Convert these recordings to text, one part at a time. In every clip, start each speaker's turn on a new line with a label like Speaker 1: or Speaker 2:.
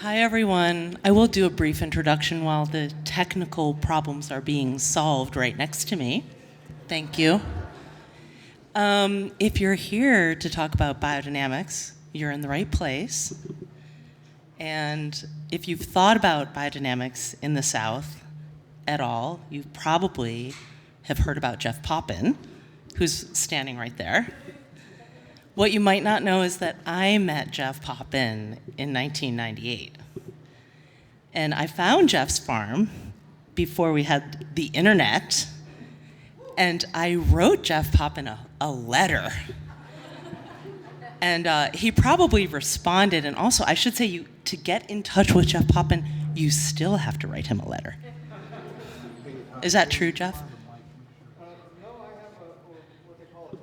Speaker 1: Hi, everyone. I will do a brief introduction while the technical problems are being solved right next to me. Thank you. If you're here to talk about biodynamics, you're in the right place. And if you've thought about biodynamics in the South at all, you probably have heard about Jeff Poppen, who's standing right there. What you might not know is that I met Jeff Poppen in 1998. And I found Jeff's farm before we had the internet, and I wrote Jeff Poppen a letter. And he probably responded, and also I should say, to get in touch with Jeff Poppen, you still have to write him a letter. Is that true, Jeff?
Speaker 2: No, I have what they call a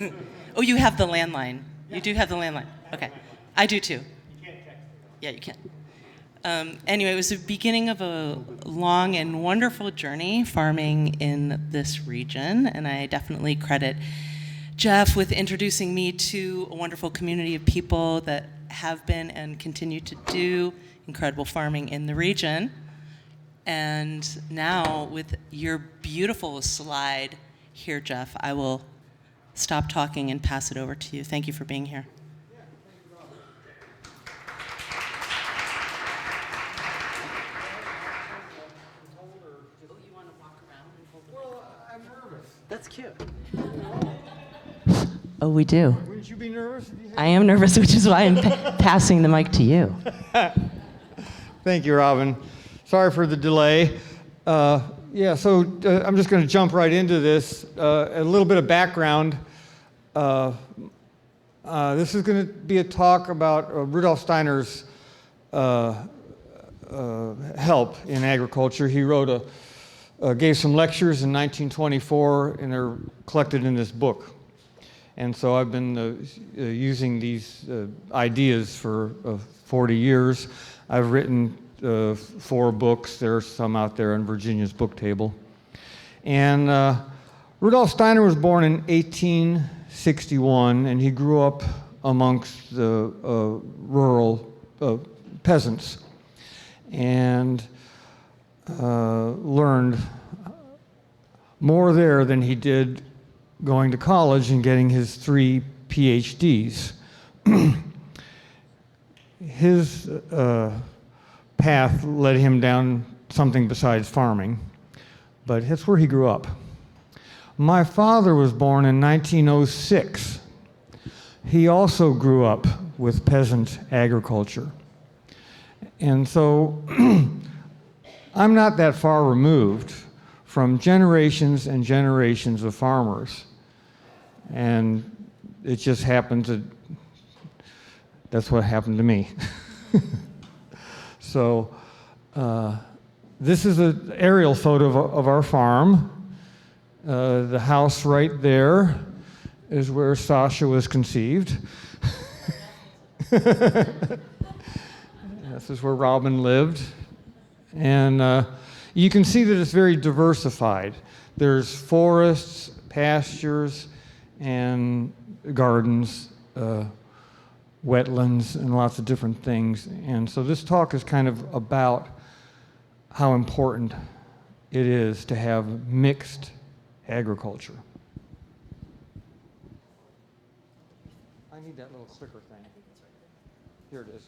Speaker 2: telephone.
Speaker 1: Oh, you have the landline. You do have the landline. Okay. I do too.
Speaker 2: You can't text it.
Speaker 1: Yeah, you can. Anyway, it was the beginning of a long and wonderful journey farming in this region, and I definitely credit Jeff with introducing me to a wonderful community of people that have been and continue to do incredible farming in the region. And now, with your beautiful slide here, Jeff, I will stop talking and pass it over to you. Thank you for being here.
Speaker 2: I'm nervous.
Speaker 1: That's cute. Oh, we do.
Speaker 2: Wouldn't you be nervous if you had...
Speaker 1: I am nervous, which is why I'm passing the mic to you.
Speaker 2: Thank you, Robin. Sorry for the delay. I'm just going to jump right into this. A little bit of background. This is going to be a talk about Rudolf Steiner's help in agriculture. He gave some lectures in 1924, and they're collected in this book. And so I've been using these ideas for 40 years. I've written 4 books. There's some out there on Virginia's book table. And Rudolf Steiner was born in 1861, and he grew up amongst the rural peasants and learned more there than he did going to college and getting his 3 PhDs. His path led him down something besides farming, but that's where he grew up. My father was born in 1906. He also grew up with peasant agriculture. And so I'm not that far removed from generations and generations of farmers. And it just happened that's what happened to me. So this is an aerial photo of our farm. The house right there is where Sasha was conceived. This is where Robin lived. And you can see that it's very diversified. There's forests, pastures, and gardens, wetlands, and lots of different things. And so this talk is kind of about how important it is to have mixed agriculture. I need that little clicker thing. Here it is.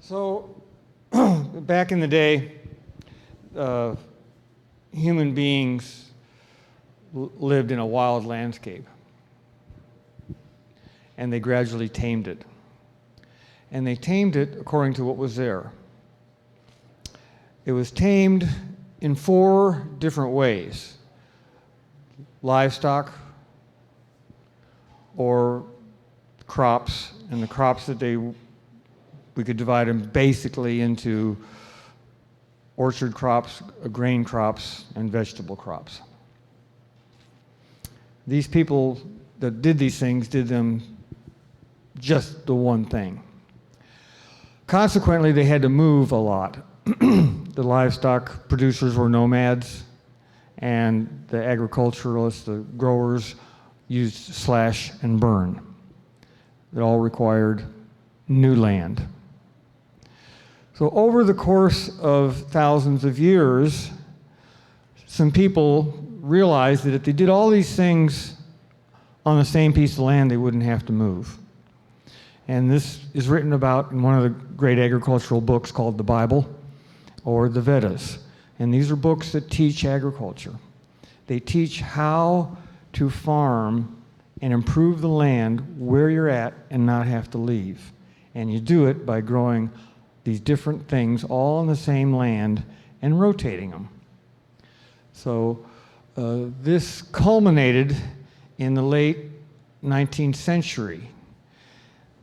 Speaker 2: So, back in the day, human beings lived in a wild landscape, and they gradually tamed it. And they tamed it according to what was there. It was tamed in 4 different ways: livestock, or crops, and the crops that we could divide them basically into orchard crops, grain crops, and vegetable crops. These people that did these things did them just the one thing. Consequently, they had to move a lot. The livestock producers were nomads, and the agriculturalists, the growers, used slash and burn. It all required new land. So over the course of thousands of years, some people realized that if they did all these things on the same piece of land, they wouldn't have to move. And this is written about in one of the great agricultural books called the Bible or the Vedas. And these are books that teach agriculture. They teach how to farm and improve the land where you're at and not have to leave. And you do it by growing these different things all on the same land and rotating them. So this culminated in the late 19th century,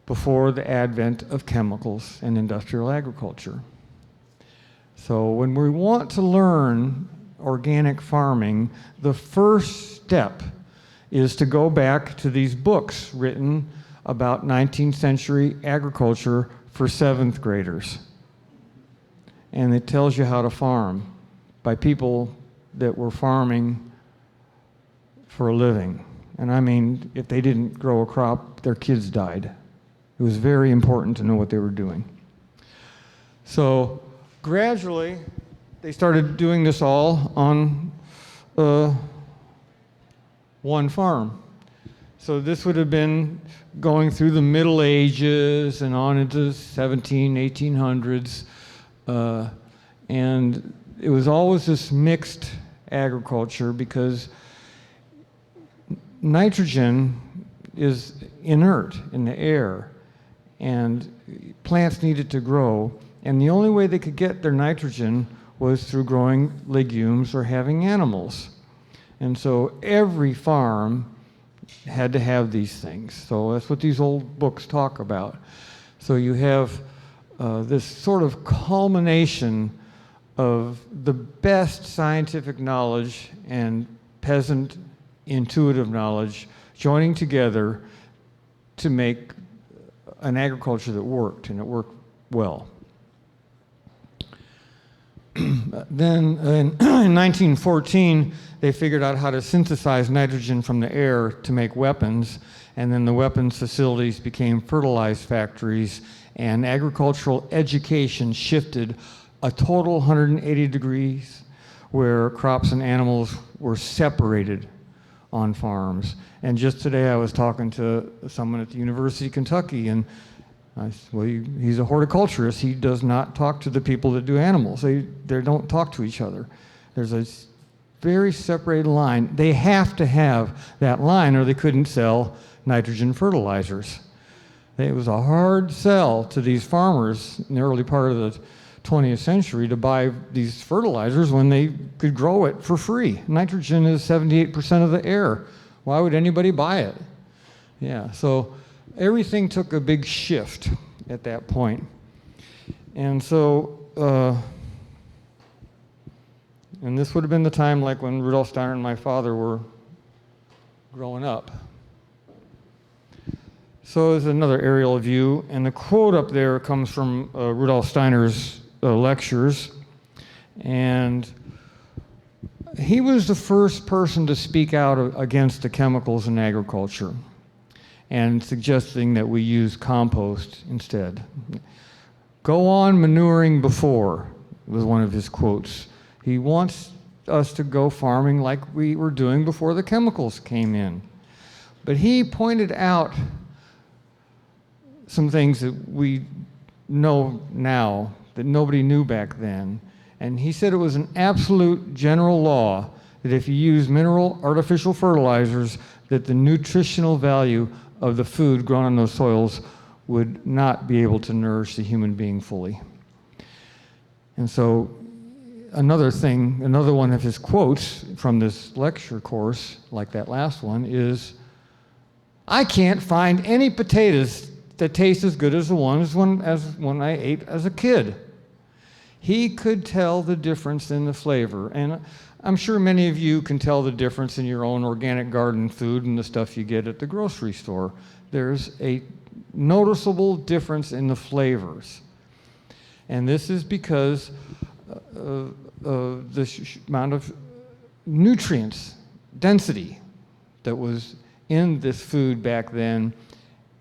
Speaker 2: before the advent of chemicals and industrial agriculture. So when we want to learn organic farming, the first step is to go back to these books written about 19th century agriculture for 7th graders. And it tells you how to farm by people that were farming for a living. And I mean, if they didn't grow a crop, their kids died. It was very important to know what they were doing. So gradually, they started doing this all on one farm. So this would have been going through the Middle Ages and on into 1800s. And it was always this mixed agriculture because nitrogen is inert in the air, and plants needed to grow, and the only way they could get their nitrogen was through growing legumes or having animals. And so every farm had to have these things. So that's what these old books talk about. So you have this sort of culmination of the best scientific knowledge and peasant intuitive knowledge joining together to make an agriculture that worked, and it worked well. Then in 1914, they figured out how to synthesize nitrogen from the air to make weapons, and then the weapons facilities became fertilized factories, and agricultural education shifted a total 180 degrees, where crops and animals were separated on farms. And just today I was talking to someone at the University of Kentucky, and I said, well, he's a horticulturist. He does not talk to the people that do animals. They don't talk to each other. There's a very separated line. They have to have that line or they couldn't sell nitrogen fertilizers. It was a hard sell to these farmers in the early part of the 20th century to buy these fertilizers when they could grow it for free. Nitrogen is 78% of the air. Why would anybody buy it? Yeah, so everything took a big shift at that point. And so, and this would have been the time like when Rudolf Steiner and my father were growing up. So there's another aerial view, and the quote up there comes from Rudolf Steiner's lectures, and he was the first person to speak out against the chemicals in agriculture and suggesting that we use compost instead. Go on manuring before was one of his quotes. He wants us to go farming like we were doing before the chemicals came in. But he pointed out some things that we know now that nobody knew back then. And he said it was an absolute general law that if you use mineral artificial fertilizers, that the nutritional value of the food grown on those soils would not be able to nourish the human being fully. And so another one of his quotes from this lecture course, like that last one, is, I can't find any potatoes that taste as good as the ones when I ate as a kid. He could tell the difference in the flavor. And I'm sure many of you can tell the difference in your own organic garden food and the stuff you get at the grocery store. There's a noticeable difference in the flavors. And this is because the amount of nutrients, density, that was in this food back then,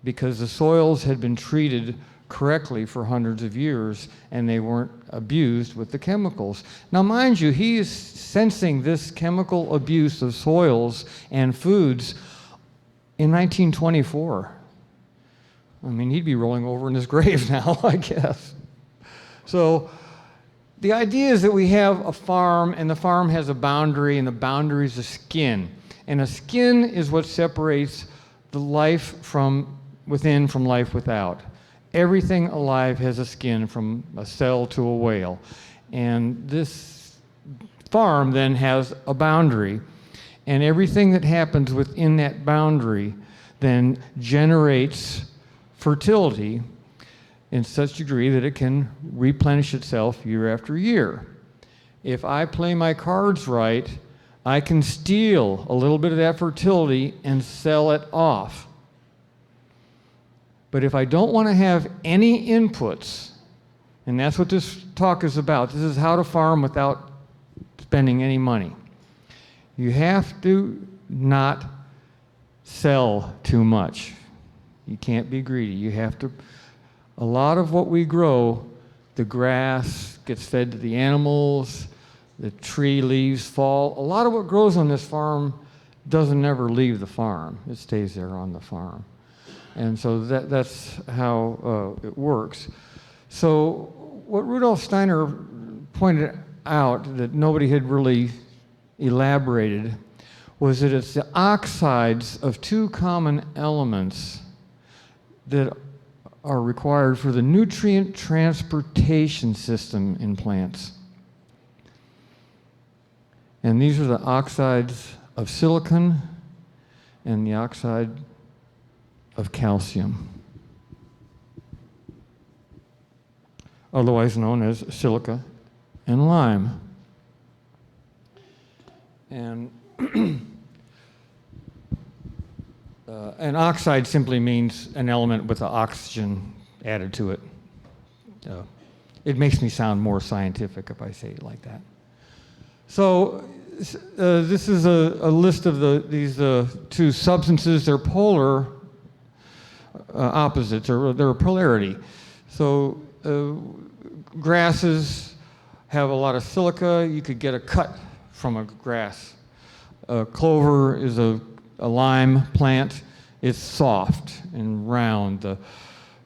Speaker 2: because the soils had been treated correctly for hundreds of years and they weren't abused with the chemicals. Now, mind you, he is sensing this chemical abuse of soils and foods in 1924. I mean, he'd be rolling over in his grave now, I guess. So the idea is that we have a farm, and the farm has a boundary, and the boundary is a skin. And a skin is what separates the life from within from life without. Everything alive has a skin, from a cell to a whale. And this farm then has a boundary, and everything that happens within that boundary then generates fertility in such degree that it can replenish itself year after year. If I play my cards right, I can steal a little bit of that fertility and sell it off. But if I don't want to have any inputs, and that's what this talk is about, this is how to farm without spending any money. You have to not sell too much. You can't be greedy. You have to, a lot of what we grow, the grass gets fed to the animals, the tree leaves fall. A lot of what grows on this farm doesn't ever leave the farm. It stays there on the farm. And so that's how it works. So what Rudolf Steiner pointed out that nobody had really elaborated was that it's the oxides of two common elements that are required for the nutrient transportation system in plants. And these are the oxides of silicon and the oxide of calcium, otherwise known as silica and lime. And an oxide simply means an element with the oxygen added to it. It makes me sound more scientific if I say it like that. So this is a list of these two substances. They're polar opposites, or they're a polarity. So grasses have a lot of silica. You could get a cut from a grass. Clover is a lime plant. It's soft and round. The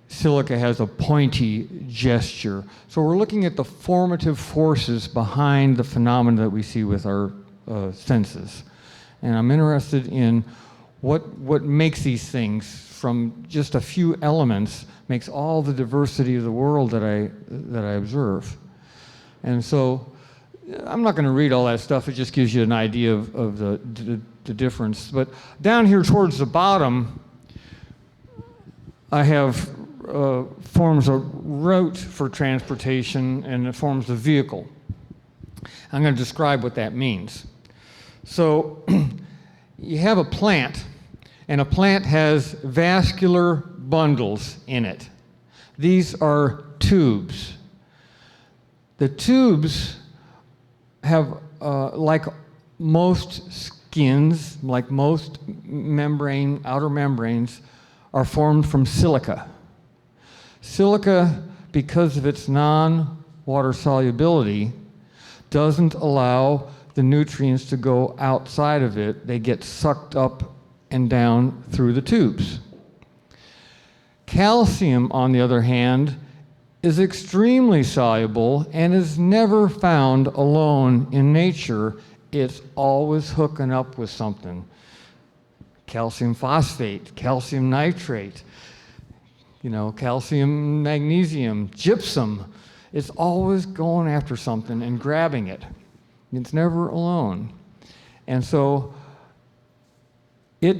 Speaker 2: silica has a pointy gesture. So we're looking at the formative forces behind the phenomena that we see with our senses. And I'm interested in what makes these things from just a few elements, makes all the diversity of the world that I observe. And so I'm not going to read all that stuff. It just gives you an idea of the difference. But down here towards the bottom, I have forms of route for transportation and it forms a vehicle. I'm going to describe what that means. So you have a plant, and a plant has vascular bundles in it. These are tubes. The tubes have, like most skins, like most outer membranes, are formed from silica. Silica, because of its non-water solubility, doesn't allow the nutrients to go outside of it. They get sucked up and down through the tubes. Calcium, on the other hand, is extremely soluble and is never found alone in nature. It's always hooking up with something. Calcium phosphate, calcium nitrate, calcium, magnesium, gypsum. It's always going after something and grabbing it. It's never alone. And so it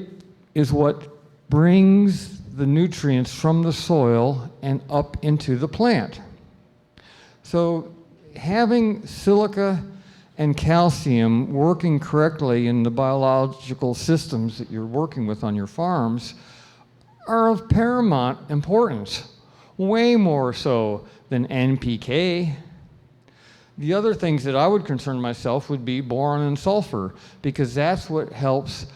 Speaker 2: is what brings the nutrients from the soil and up into the plant. So having silica and calcium working correctly in the biological systems that you're working with on your farms are of paramount importance, way more so than NPK. The other things that I would concern myself would be boron and sulfur, because that's what helps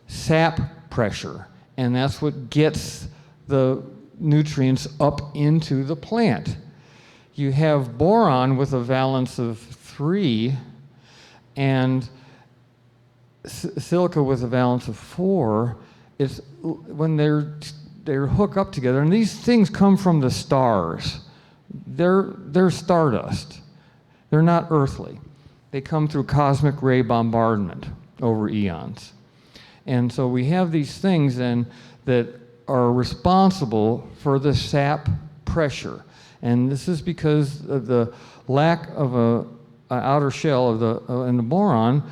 Speaker 2: sap pressure, and that's what gets the nutrients up into the plant. You have boron with a valence of 3 and silica with a valence of 4. It's when they're hooked up together, and these things come from the stars. They're stardust. They're not earthly. They come through cosmic ray bombardment over eons. And so we have these things then that are responsible for the sap pressure. And this is because of the lack of an outer shell of in the boron.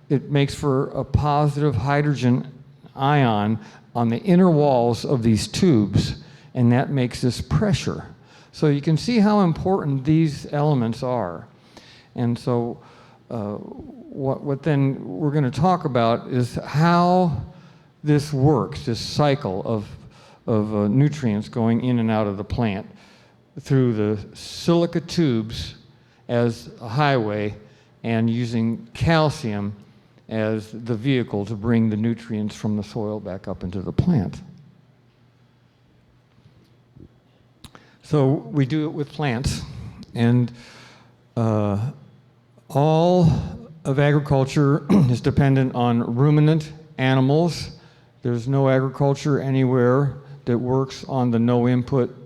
Speaker 2: It makes for a positive hydrogen ion on the inner walls of these tubes, and that makes this pressure. So you can see how important these elements are. And so what then we're going to talk about is how this works, this cycle of nutrients going in and out of the plant through the silica tubes as a highway and using calcium as the vehicle to bring the nutrients from the soil back up into the plant. So we do it with plants, and all of agriculture is dependent on ruminant animals. There's no agriculture anywhere that works on the no input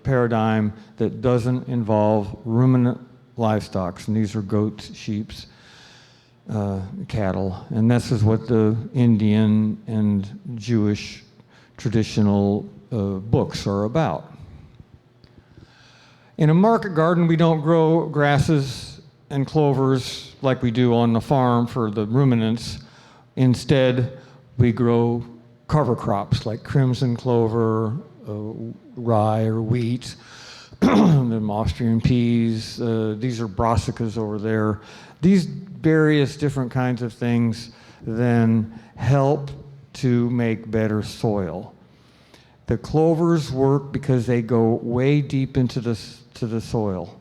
Speaker 2: paradigm that doesn't involve ruminant livestock, and these are goats, sheep, cattle, and this is what the Indian and Jewish traditional books are about. In a market garden, we don't grow grasses and clovers like we do on the farm for the ruminants. Instead, we grow cover crops like crimson clover, rye or wheat, the Austrian peas. These are brassicas over there. These various different kinds of things then help to make better soil. The clovers work because they go way deep into the soil,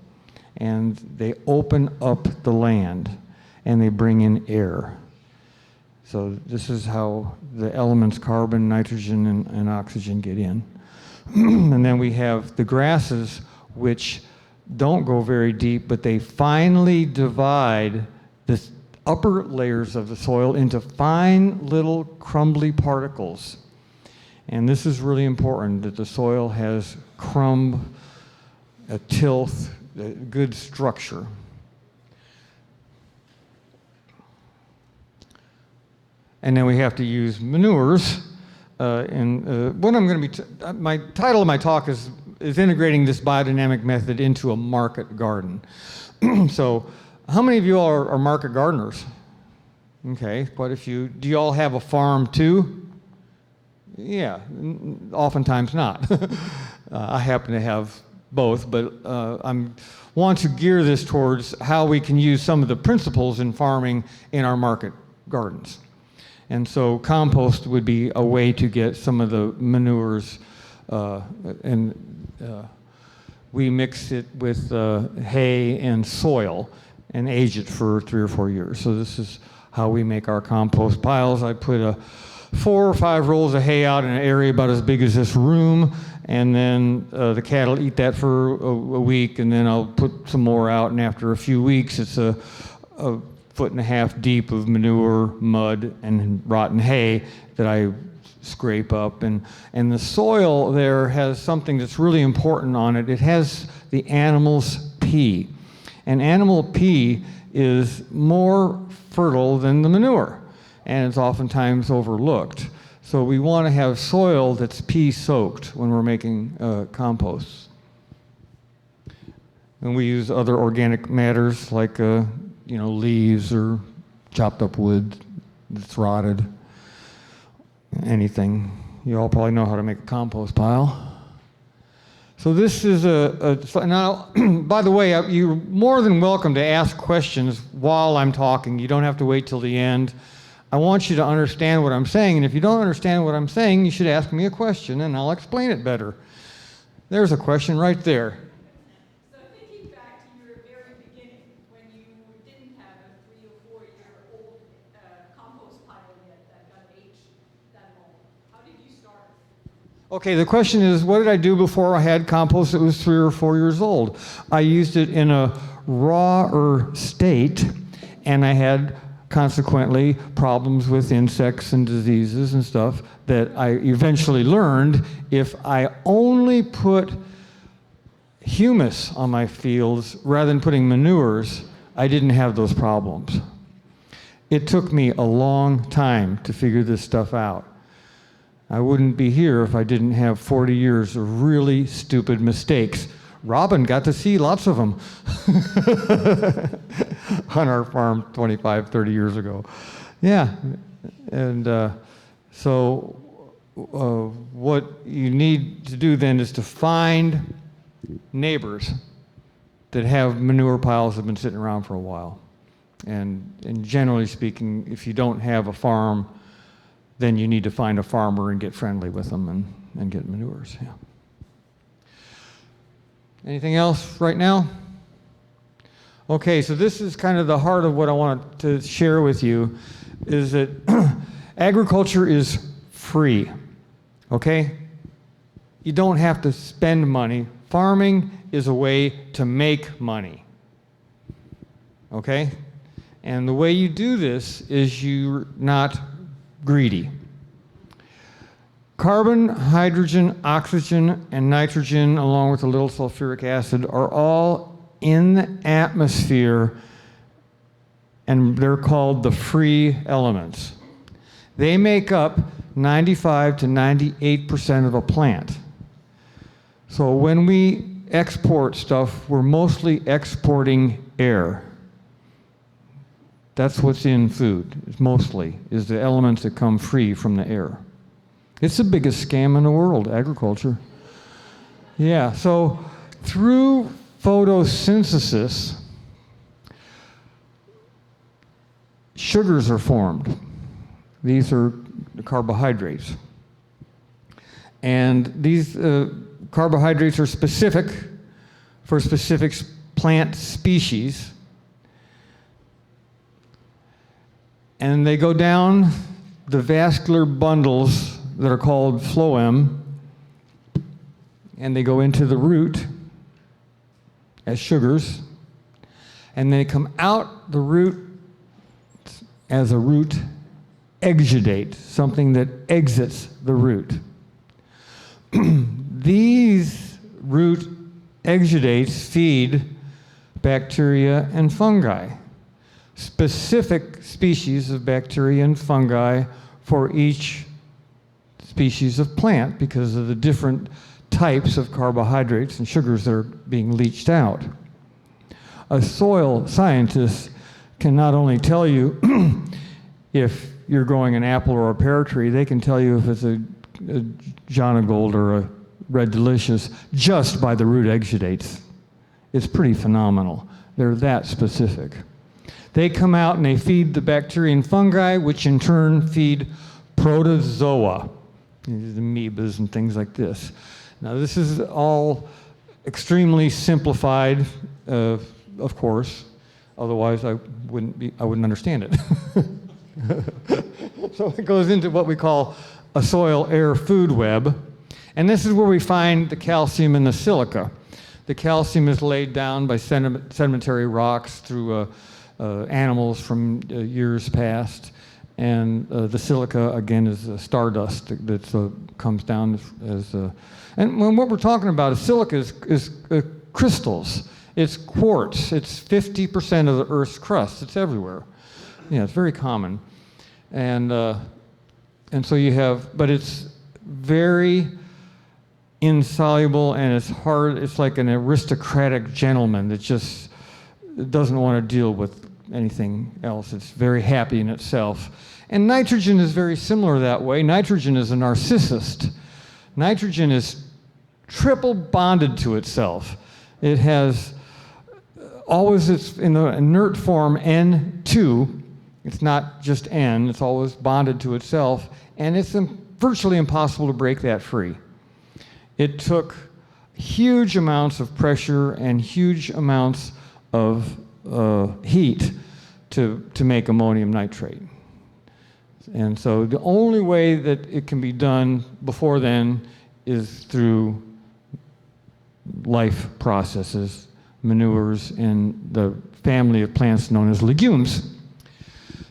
Speaker 2: and they open up the land, and they bring in air. So this is how the elements carbon, nitrogen, and oxygen get in. And then we have the grasses, which don't go very deep, but they finally divide the upper layers of the soil into fine little crumbly particles. And this is really important, that the soil has crumb, a tilth, a good structure. And then we have to use manures. What I'm going to be, my title of my talk is integrating this biodynamic method into a market garden. So, how many of you all are market gardeners? Okay, quite a few. Do you all have a farm too? Yeah, oftentimes not. I happen to have both, but I want to gear this towards how we can use some of the principles in farming in our market gardens. And so compost would be a way to get some of the manures, we mix it with hay and soil and age it for 3 or 4 years. So this is how we make our compost piles. I put 4 or 5 rolls of hay out in an area about as big as this room, and then the cattle eat that for a week, and then I'll put some more out, and after a few weeks it's a 1.5 foot deep of manure, mud, and rotten hay that I scrape up. And the soil there has something that's really important on it. It has the animal's pee. And animal pee is more fertile than the manure, and it's oftentimes overlooked. So we want to have soil that's pee soaked when we're making compost. And we use other organic matters like leaves or chopped up wood that's rotted. Anything. You all probably know how to make a compost pile. So this is now, by the way, you're more than welcome to ask questions while I'm talking. You don't have to wait till the end. I want you to understand what I'm saying, and if you don't understand what I'm saying, you should ask me a question, and I'll explain it better. There's a question right there.
Speaker 3: So thinking back to your very beginning, when you didn't have a 3 or 4 year old compost pile yet that got aged that long, how did you start?
Speaker 2: Okay, the question is, what did I do before I had compost that was 3 or 4 years old? I used it in a rawer state, and I had consequently problems with insects and diseases and stuff that I eventually learned if I only put humus on my fields rather than putting manures, I didn't have those problems. It took me a long time to figure this stuff out. I wouldn't be here if I didn't have 40 years of really stupid mistakes. Robin got to see lots of them on our farm 25, 30 years ago. Yeah, and so what you need to do then is to find neighbors that have manure piles that have been sitting around for a while. And generally speaking, if you don't have a farm, then you need to find a farmer and get friendly with them and get manures. Yeah. Anything else right now? Okay, so this is kind of the heart of what I want to share with you, is that agriculture is free, okay? You don't have to spend money. Farming is a way to make money, okay? And the way you do this is you're not greedy. Carbon, hydrogen, oxygen, and nitrogen, along with a little sulfuric acid, are all in the atmosphere, and they're called the free elements. They make up 95 to 98% of a plant. So when we export stuff, we're mostly exporting air. That's what's in food, mostly, is the elements that come free from the air. It's the biggest scam in the world, agriculture. Yeah, so through photosynthesis, sugars are formed. These are the carbohydrates. And these carbohydrates are specific for specific plant species. And they go down the vascular bundles that are called phloem, and they go into the root as sugars, and they come out the root as a root exudate, something that exits the root. These root exudates feed bacteria and fungi, specific species of bacteria and fungi for each species of plant because of the different types of carbohydrates and sugars that are being leached out. A soil scientist can not only tell you if you're growing an apple or a pear tree, they can tell you if it's a Jonagold or a Red Delicious just by the root exudates. It's pretty phenomenal. They're that specific. They come out and they feed the bacteria and fungi, which in turn feed protozoa, the amoebas and things like this. Now this is all extremely simplified, of course, otherwise I wouldn't understand it. So it goes into what we call a soil-air food web, and this is where we find the calcium and the silica. The calcium is laid down by sedimentary rocks through animals from years past, and the silica, again, is stardust that comes down as... and what we're talking about is silica is crystals. It's quartz. It's 50% of the Earth's crust. It's everywhere. Yeah, it's very common. And so you have... But it's very insoluble, and it's hard. It's like an aristocratic gentleman that just doesn't want to deal with anything else. It's very happy in itself. And nitrogen is very similar that way. Nitrogen is a narcissist. Nitrogen is triple bonded to itself. It has always, it's in the inert form N2, It's not just N, it's always bonded to itself, and it's virtually impossible to break that free. It took huge amounts of pressure and huge amounts of heat to make ammonium nitrate. And so the only way that it can be done before then is through life processes, manures, and the family of plants known as legumes.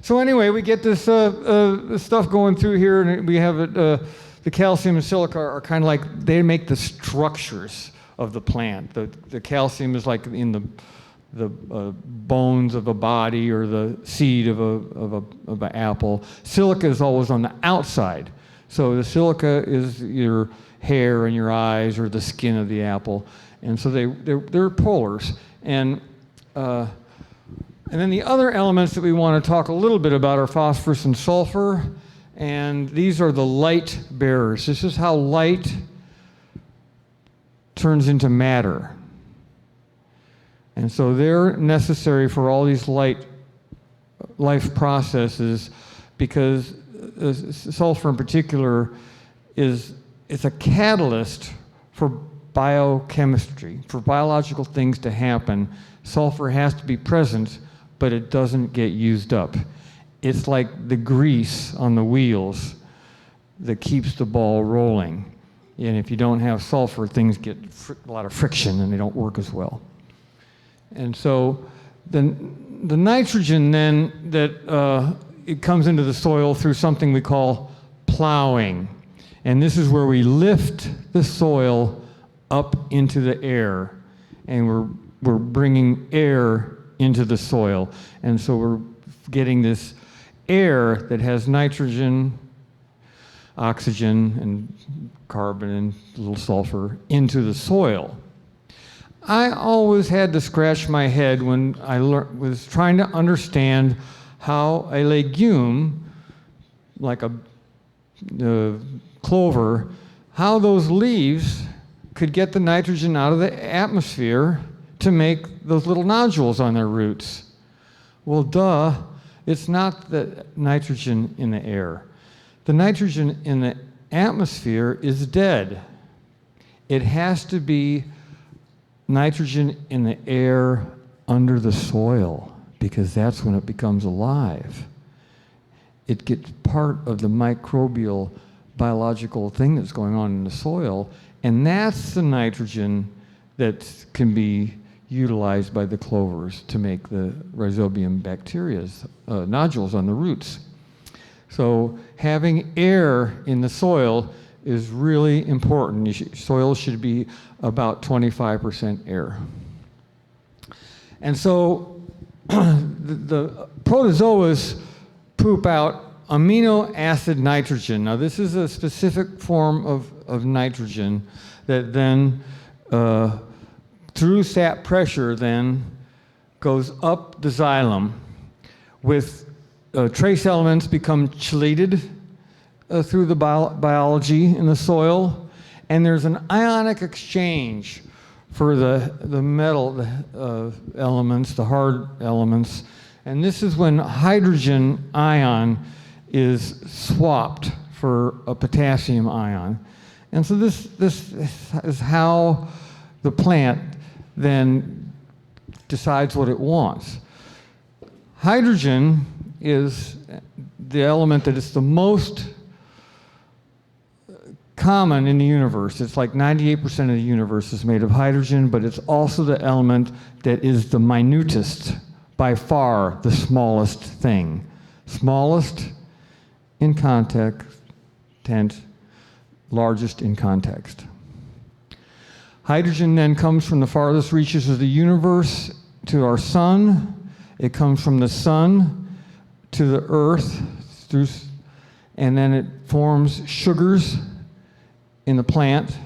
Speaker 2: So anyway, we get this stuff going through here, and we have it, the calcium and silica are kind of like, they make the structures of the plant. The calcium is like in the bones of a body or the seed of an apple. Silica is always on the outside. So the silica is your hair and your eyes or the skin of the apple. And so they're polars. And then the other elements that we want to talk a little bit about are phosphorus and sulfur. And these are the light bearers. This is how light turns into matter. And so they're necessary for all these life processes, because sulfur in particular it's a catalyst for biochemistry, for biological things to happen. Sulfur has to be present, but it doesn't get used up. It's like the grease on the wheels that keeps the ball rolling. And if you don't have sulfur, things get a lot of friction and they don't work as well. And so the nitrogen then that it comes into the soil through something we call plowing. And this is where we lift the soil up into the air, and we're bringing air into the soil. And so we're getting this air that has nitrogen, oxygen, and carbon, and a little sulfur into the soil. I always had to scratch my head when I was trying to understand how a legume, like a clover, how those leaves could get the nitrogen out of the atmosphere to make those little nodules on their roots. Well, duh, it's not the nitrogen in the air. The nitrogen in the atmosphere is dead. It has to be nitrogen in the air under the soil, because that's when it becomes alive. It gets part of the microbial biological thing that's going on in the soil, and that's the nitrogen that can be utilized by the clovers to make the rhizobium bacteria's nodules on the roots. So having air in the soil is really important. Soil should be about 25% air. And so the protozoas poop out amino acid nitrogen. Now this is a specific form of nitrogen that then through sap pressure then goes up the xylem with trace elements become chelated through the biology in the soil, and there's an ionic exchange for the metal elements, the hard elements, and this is when hydrogen ion is swapped for a potassium ion. And so this is how the plant then decides what it wants. Hydrogen is the element that is the most common in the universe. It's like 98% of the universe is made of hydrogen, but it's also the element that is the minutest, by far the smallest thing. Smallest in context, largest in context. Hydrogen then comes from the farthest reaches of the universe to our sun. It comes from the sun to the earth, and then it forms sugars in the plant.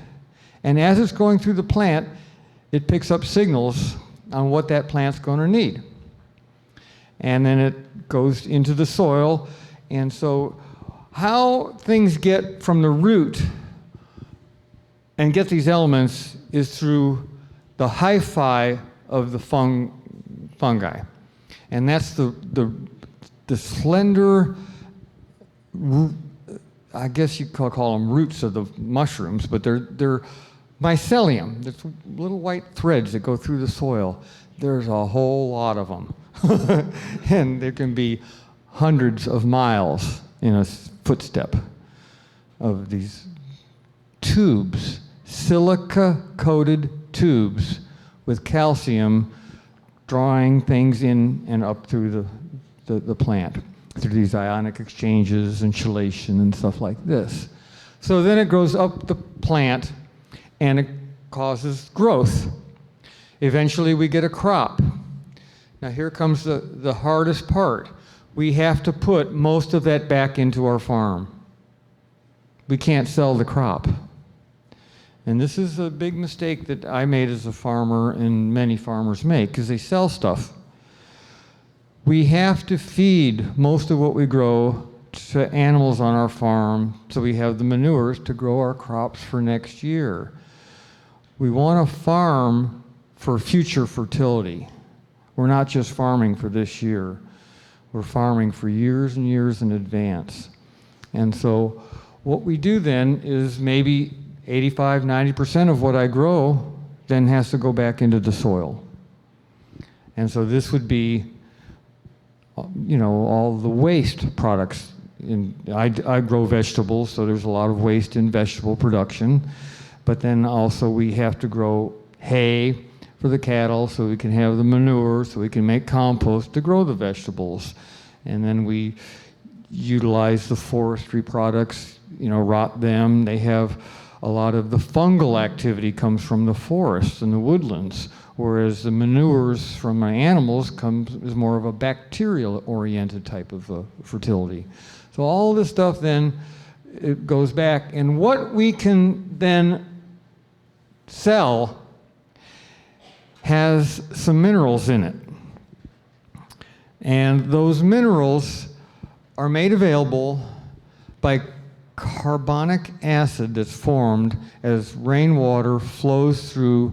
Speaker 2: And as it's going through the plant, it picks up signals on what that plant's going to need. And then it goes into the soil. And so how things get from the root and get these elements is through the hyphae of the fungi. And that's the the slender, I guess you could call them roots of the mushrooms, but they're mycelium. There's little white threads that go through the soil. There's a whole lot of them. And there can be hundreds of miles in a footstep of these tubes, silica-coated tubes with calcium drawing things in and up through the plant, through these ionic exchanges and chelation and stuff like this. So then it grows up the plant and it causes growth. Eventually we get a crop. Now here comes the hardest part. We have to put most of that back into our farm. We can't sell the crop. And this is a big mistake that I made as a farmer and many farmers make, because they sell stuff. We have to feed most of what we grow to animals on our farm so we have the manures to grow our crops for next year. We want to farm for future fertility. We're not just farming for this year. We're farming for years and years in advance. And so what we do then is maybe 85, 90% of what I grow then has to go back into the soil. And so this would be, all the waste products. I grow vegetables, so there's a lot of waste in vegetable production. But then also we have to grow hay for the cattle so we can have the manure, so we can make compost to grow the vegetables. And then we utilize the forestry products, rot them. They have a lot of the fungal activity comes from the forests and the woodlands, whereas the manures from my animals is more of a bacterial-oriented type of fertility. So all this stuff then, it goes back. And what we can then sell has some minerals in it. And those minerals are made available by carbonic acid that's formed as rainwater flows through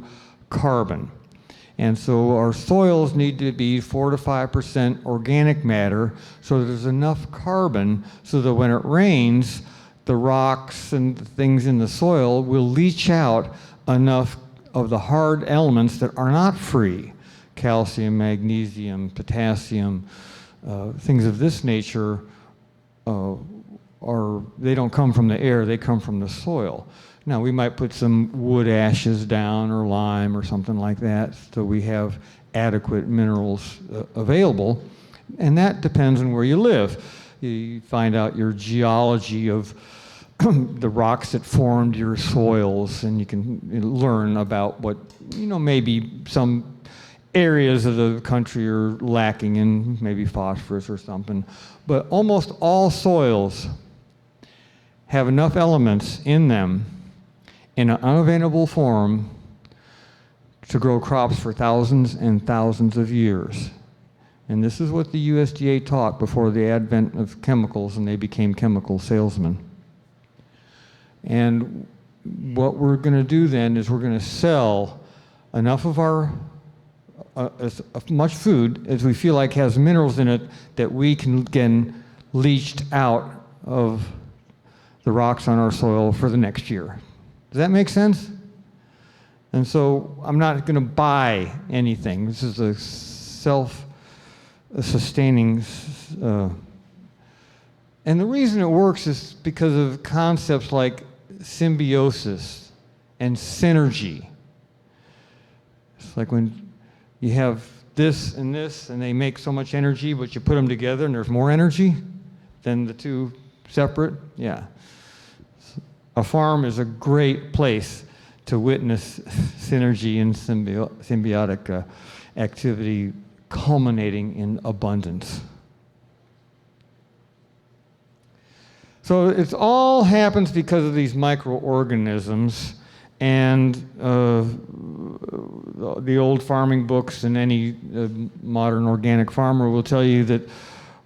Speaker 2: carbon. And so our soils need to be 4 to 5% organic matter so that there's enough carbon so that when it rains, the rocks and the things in the soil will leach out enough of the hard elements that are not free. Calcium, magnesium, potassium, things of this nature they don't come from the air, they come from the soil. Now we might put some wood ashes down or lime or something like that so we have adequate minerals available, and that depends on where you live. You find out your geology of the rocks that formed your soils, and you can learn about what, maybe some areas of the country are lacking in, maybe phosphorus or something. But almost all soils have enough elements in them in an unavailable form to grow crops for thousands and thousands of years. And this is what the USDA taught before the advent of chemicals and they became chemical salesmen. And what we're going to do then is we're going to sell enough of our as much food as we feel like has minerals in it that we can get leached out of the rocks on our soil for the next year. Does that make sense? And so I'm not going to buy anything. This is a self-sustaining. And the reason it works is because of concepts like symbiosis and synergy. It's like when you have this and they make so much energy, but you put them together and there's more energy than the two separate. Yeah. A farm is a great place to witness synergy and symbiotic activity culminating in abundance. So it all happens because of these microorganisms, and the old farming books and any modern organic farmer will tell you that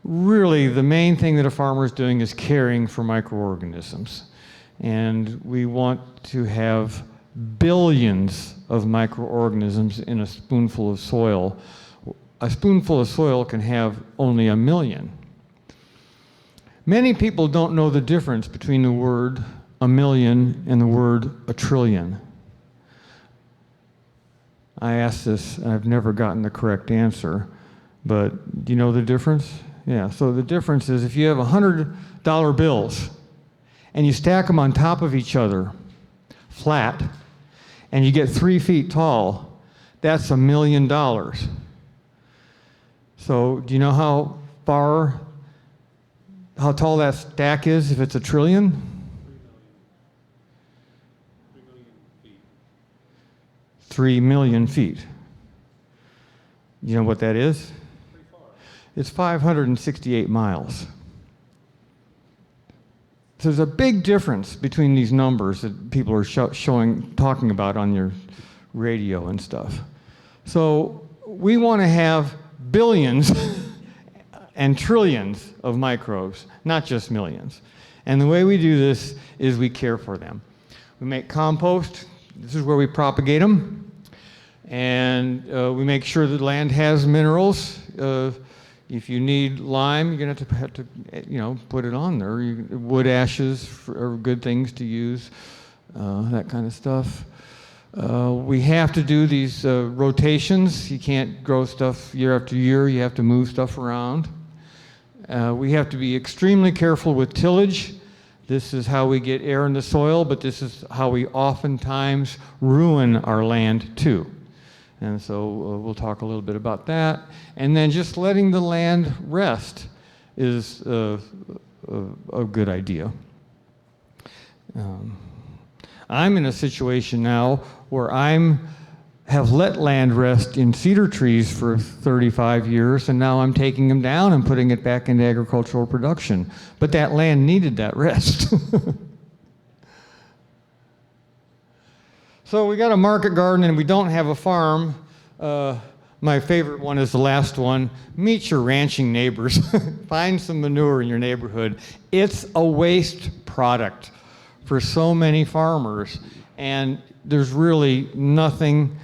Speaker 2: really the main thing that a farmer is doing is caring for microorganisms. And we want to have billions of microorganisms in a spoonful of soil. A spoonful of soil can have only 1 million. Many people don't know the difference between the word a million and the word a trillion. I asked this, and I've never gotten the correct answer, but do you know the difference? Yeah, so the difference is if you have $100 bills and you stack them on top of each other, flat, and you get 3 feet tall, that's $1 million. So do you know how tall that stack is if it's a trillion? 3 million feet. You know what that is? It's 568 miles. So there's a big difference between these numbers that people are talking about on your radio and stuff. So we want to have billions and trillions of microbes, not just millions. And the way we do this is we care for them. We make compost. This is where we propagate them. And we make sure the land has minerals. If you need lime, you're going to have to put it on there. Wood ashes are good things to use, that kind of stuff. We have to do these rotations. You can't grow stuff year after year. You have to move stuff around. We have to be extremely careful with tillage. This is how we get air in the soil, but this is how we oftentimes ruin our land too. And so we'll talk a little bit about that. And then just letting the land rest is a good idea. I'm in a situation now where have let land rest in cedar trees for 35 years, and now I'm taking them down and putting it back into agricultural production. But that land needed that rest. So we got a market garden and we don't have a farm. My favorite one is the last one. Meet your ranching neighbors. Find some manure in your neighborhood. It's a waste product for so many farmers, and there's really nothing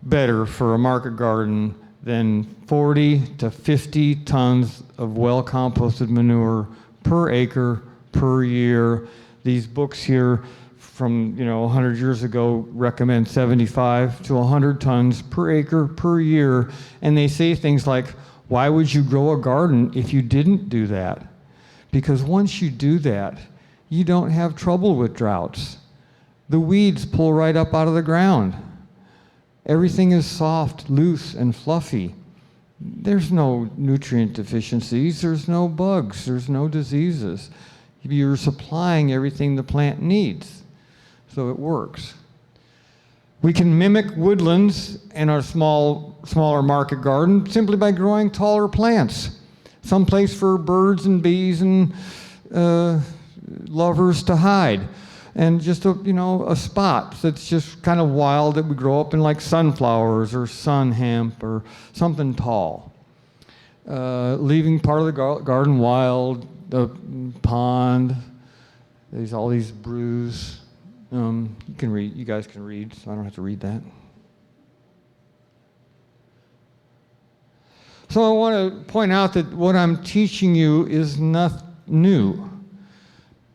Speaker 2: better for a market garden than 40 to 50 tons of well-composted manure per acre per year. These books here from 100 years ago recommend 75 to 100 tons per acre per year, and they say things like, why would you grow a garden if you didn't do that? Because once you do that, you don't have trouble with droughts. The weeds pull right up out of the ground. Everything is soft, loose, and fluffy. There's no nutrient deficiencies, there's no bugs, there's no diseases. You're supplying everything the plant needs. So it works. We can mimic woodlands in our smaller market garden simply by growing taller plants. Some place for birds and bees and lovers to hide. And just a spot that's just kind of wild that we grow up in, like sunflowers or sun hemp or something tall. Leaving part of the garden wild, the pond, there's all these brews. You guys can read, so I don't have to read that. So I want to point out that what I'm teaching you is not new.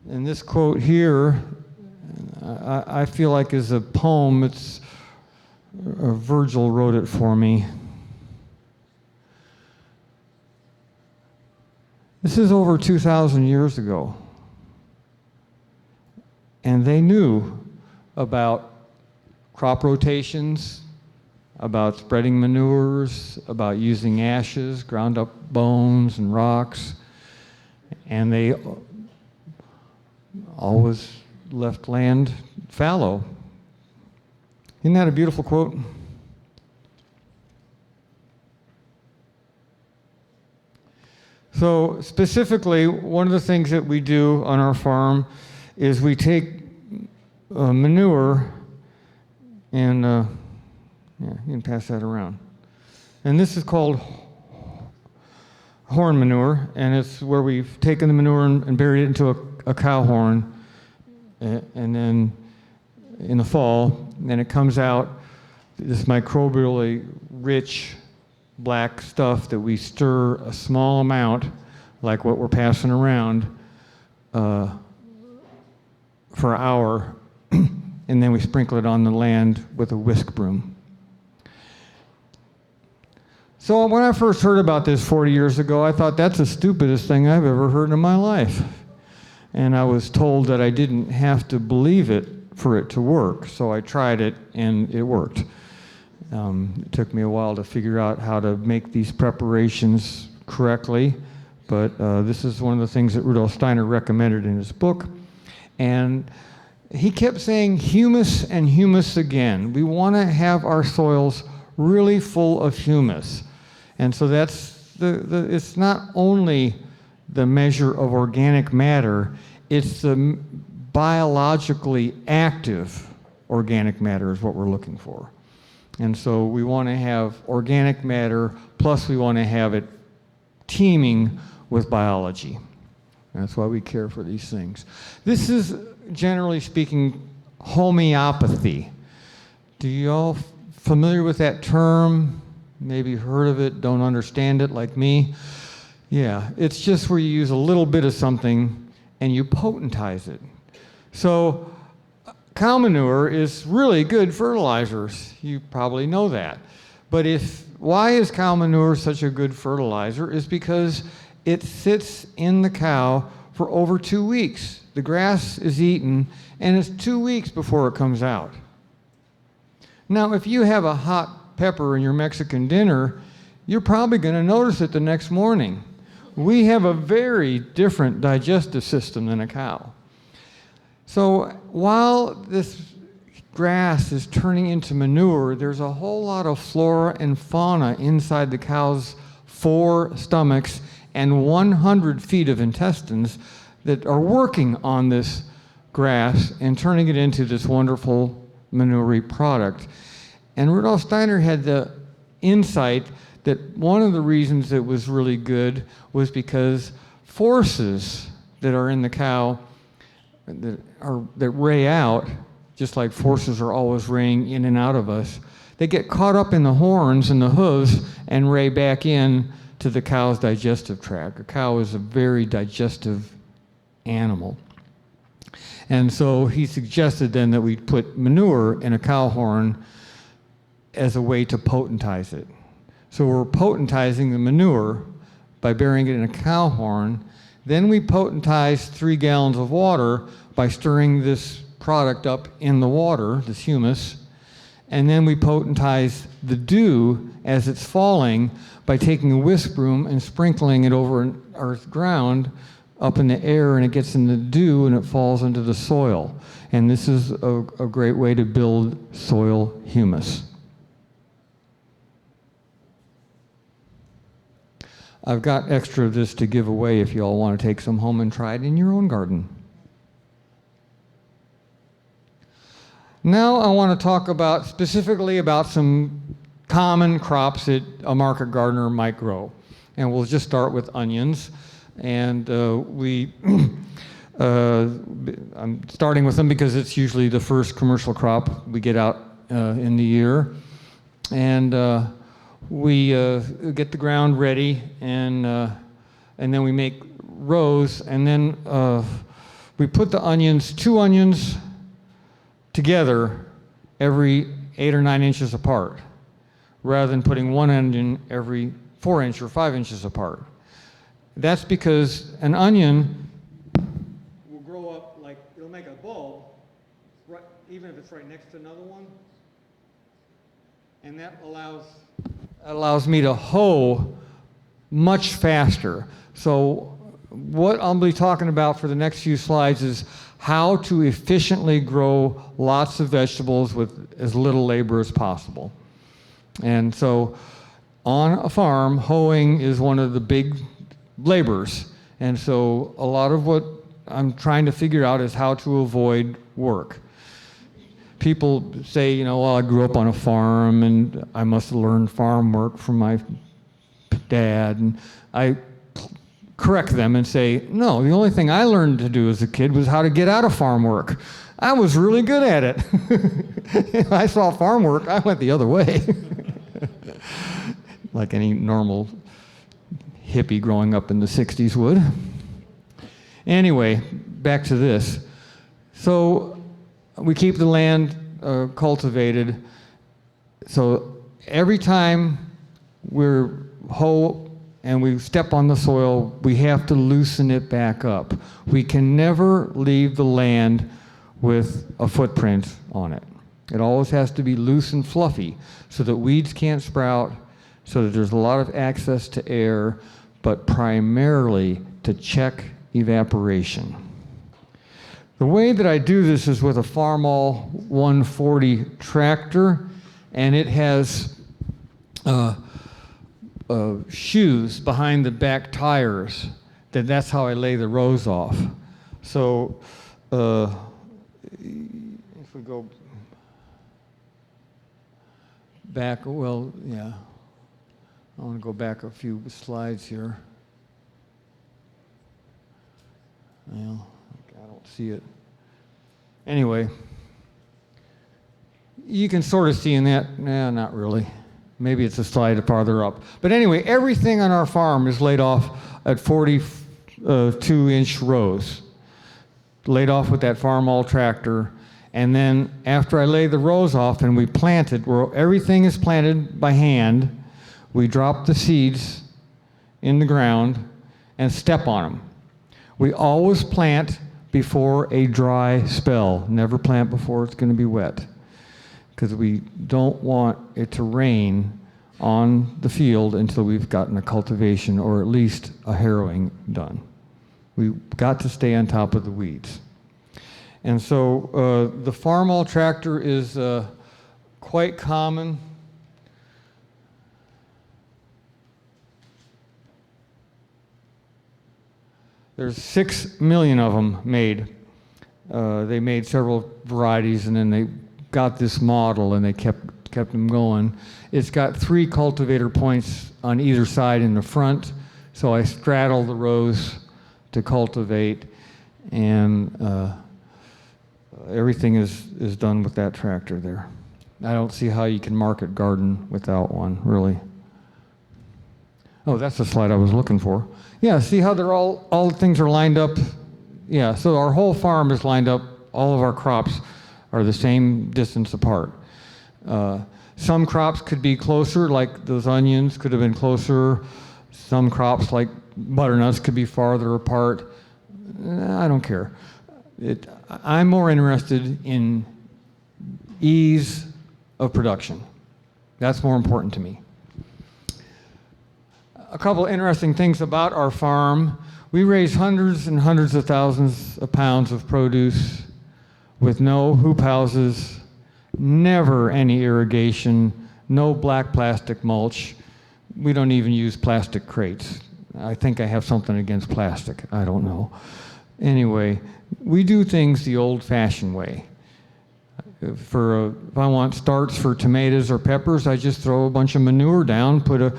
Speaker 2: And this quote here, I feel like is a poem. It's Virgil wrote it for me. This is over 2,000 years ago. And they knew about crop rotations, about spreading manures, about using ashes, ground up bones and rocks, and they always left land fallow. Isn't that a beautiful quote? So specifically, one of the things that we do on our farm is we take manure and, you can pass that around. And this is called horn manure, and it's where we've taken the manure and buried it into a cow horn, and then in the fall, then it comes out, this microbially rich black stuff that we stir a small amount like what we're passing around for an hour, and then we sprinkle it on the land with a whisk broom. So when I first heard about this 40 years ago, I thought that's the stupidest thing I've ever heard in my life. And I was told that I didn't have to believe it for it to work. So I tried it, and it worked. It took me a while to figure out how to make these preparations correctly, but this is one of the things that Rudolf Steiner recommended in his book. And he kept saying humus and humus again. We want to have our soils really full of humus. And so that's it's not only the measure of organic matter, it's the biologically active organic matter is what we're looking for. And so we want to have organic matter, plus we want to have it teeming with biology. That's why we care for these things. This is, generally speaking, homeopathy. Do you all familiar with that term? Maybe heard of it, don't understand it like me? Yeah, it's just where you use a little bit of something and you potentize it. So cow manure is really good fertilizers. You probably know that. But why is cow manure such a good fertilizer? Is because it sits in the cow for over 2 weeks. The grass is eaten, and it's 2 weeks before it comes out. Now, if you have a hot pepper in your Mexican dinner, you're probably going to notice it the next morning. We have a very different digestive system than a cow. So while this grass is turning into manure, there's a whole lot of flora and fauna inside the cow's 4 stomachs and 100 feet of intestines that are working on this grass and turning it into this wonderful manure product. And Rudolf Steiner had the insight that one of the reasons it was really good was because forces that are in the cow that ray out, just like forces are always raying in and out of us, they get caught up in the horns and the hooves and ray back in to the cow's digestive tract. A cow is a very digestive animal. And so he suggested then that we put manure in a cow horn as a way to potentize it. So we're potentizing the manure by burying it in a cow horn. Then we potentize 3 gallons of water by stirring this product up in the water, this humus. And then we potentize the dew as it's falling by taking a whisk broom and sprinkling it over an earth ground up in the air, and it gets in the dew and it falls into the soil. And this is a great way to build soil humus. I've got extra of this to give away if you all want to take some home and try it in your own garden. Now I want to talk specifically about some common crops that a market gardener might grow. And we'll just start with onions. And I'm starting with them because it's usually the first commercial crop we get out in the year. And we get the ground ready, and then we make rows, and then we put the 2 onions together every 8 or 9 inches apart, rather than putting 1 onion every 4 inches or 5 inches apart. That's because an onion will grow up it'll make a bulb, right, even if it's right next to another one, and that allows me to hoe much faster. So what I'll be talking about for the next few slides is how to efficiently grow lots of vegetables with as little labor as possible. And so on a farm, hoeing is one of the big labors. And so a lot of what I'm trying to figure out is how to avoid work. People say, well, I grew up on a farm and I must have learned farm work from my dad. And I correct them and say, no, the only thing I learned to do as a kid was how to get out of farm work. I was really good at it. If I saw farm work, I went the other way. Like any normal hippie growing up in the 60s would. Anyway, back to this. So we keep the land cultivated. So every time we're hoe and we step on the soil, we have to loosen it back up. We can never leave the land with a footprint on it. It always has to be loose and fluffy so that weeds can't sprout, so that there's a lot of access to air, but primarily to check evaporation. The way that I do this is with a Farmall 140 tractor, and it has shoes behind the back tires. That's how I lay the rows off. So if we go back, well, yeah, I want to go back a few slides here. Well, I don't see it. Anyway, you can sort of see in that, nah, not really. Maybe it's a slide farther up. But anyway, everything on our farm is laid off at 42-inch rows, laid off with that Farmall tractor. And then after I lay the rows off and we plant it, where everything is planted by hand, we drop the seeds in the ground and step on them. We always plant before a dry spell. Never plant before it's going to be wet, because we don't want it to rain on the field until we've gotten a cultivation or at least a harrowing done. We've got to stay on top of the weeds. And so the Farmall tractor is quite common. There's 6 million of them made. They made several varieties, and then they got this model, and they kept them going. It's got 3 cultivator points on either side in the front, so I straddle the rows to cultivate, and everything is done with that tractor there. I don't see how you can market garden without one, really. Oh, that's the slide I was looking for. Yeah, see how they're all things are lined up? Yeah, so our whole farm is lined up. All of our crops are the same distance apart. Some crops could be closer, like those onions could have been closer. Some crops, like butternuts, could be farther apart. I don't care. I'm more interested in ease of production. That's more important to me. A couple interesting things about our farm. We raise hundreds and hundreds of thousands of pounds of produce with no hoop houses, never any irrigation, no black plastic mulch. We don't even use plastic crates. I think I have something against plastic. I don't know. Anyway, we do things the old-fashioned way. If I want starts for tomatoes or peppers, I just throw a bunch of manure down, put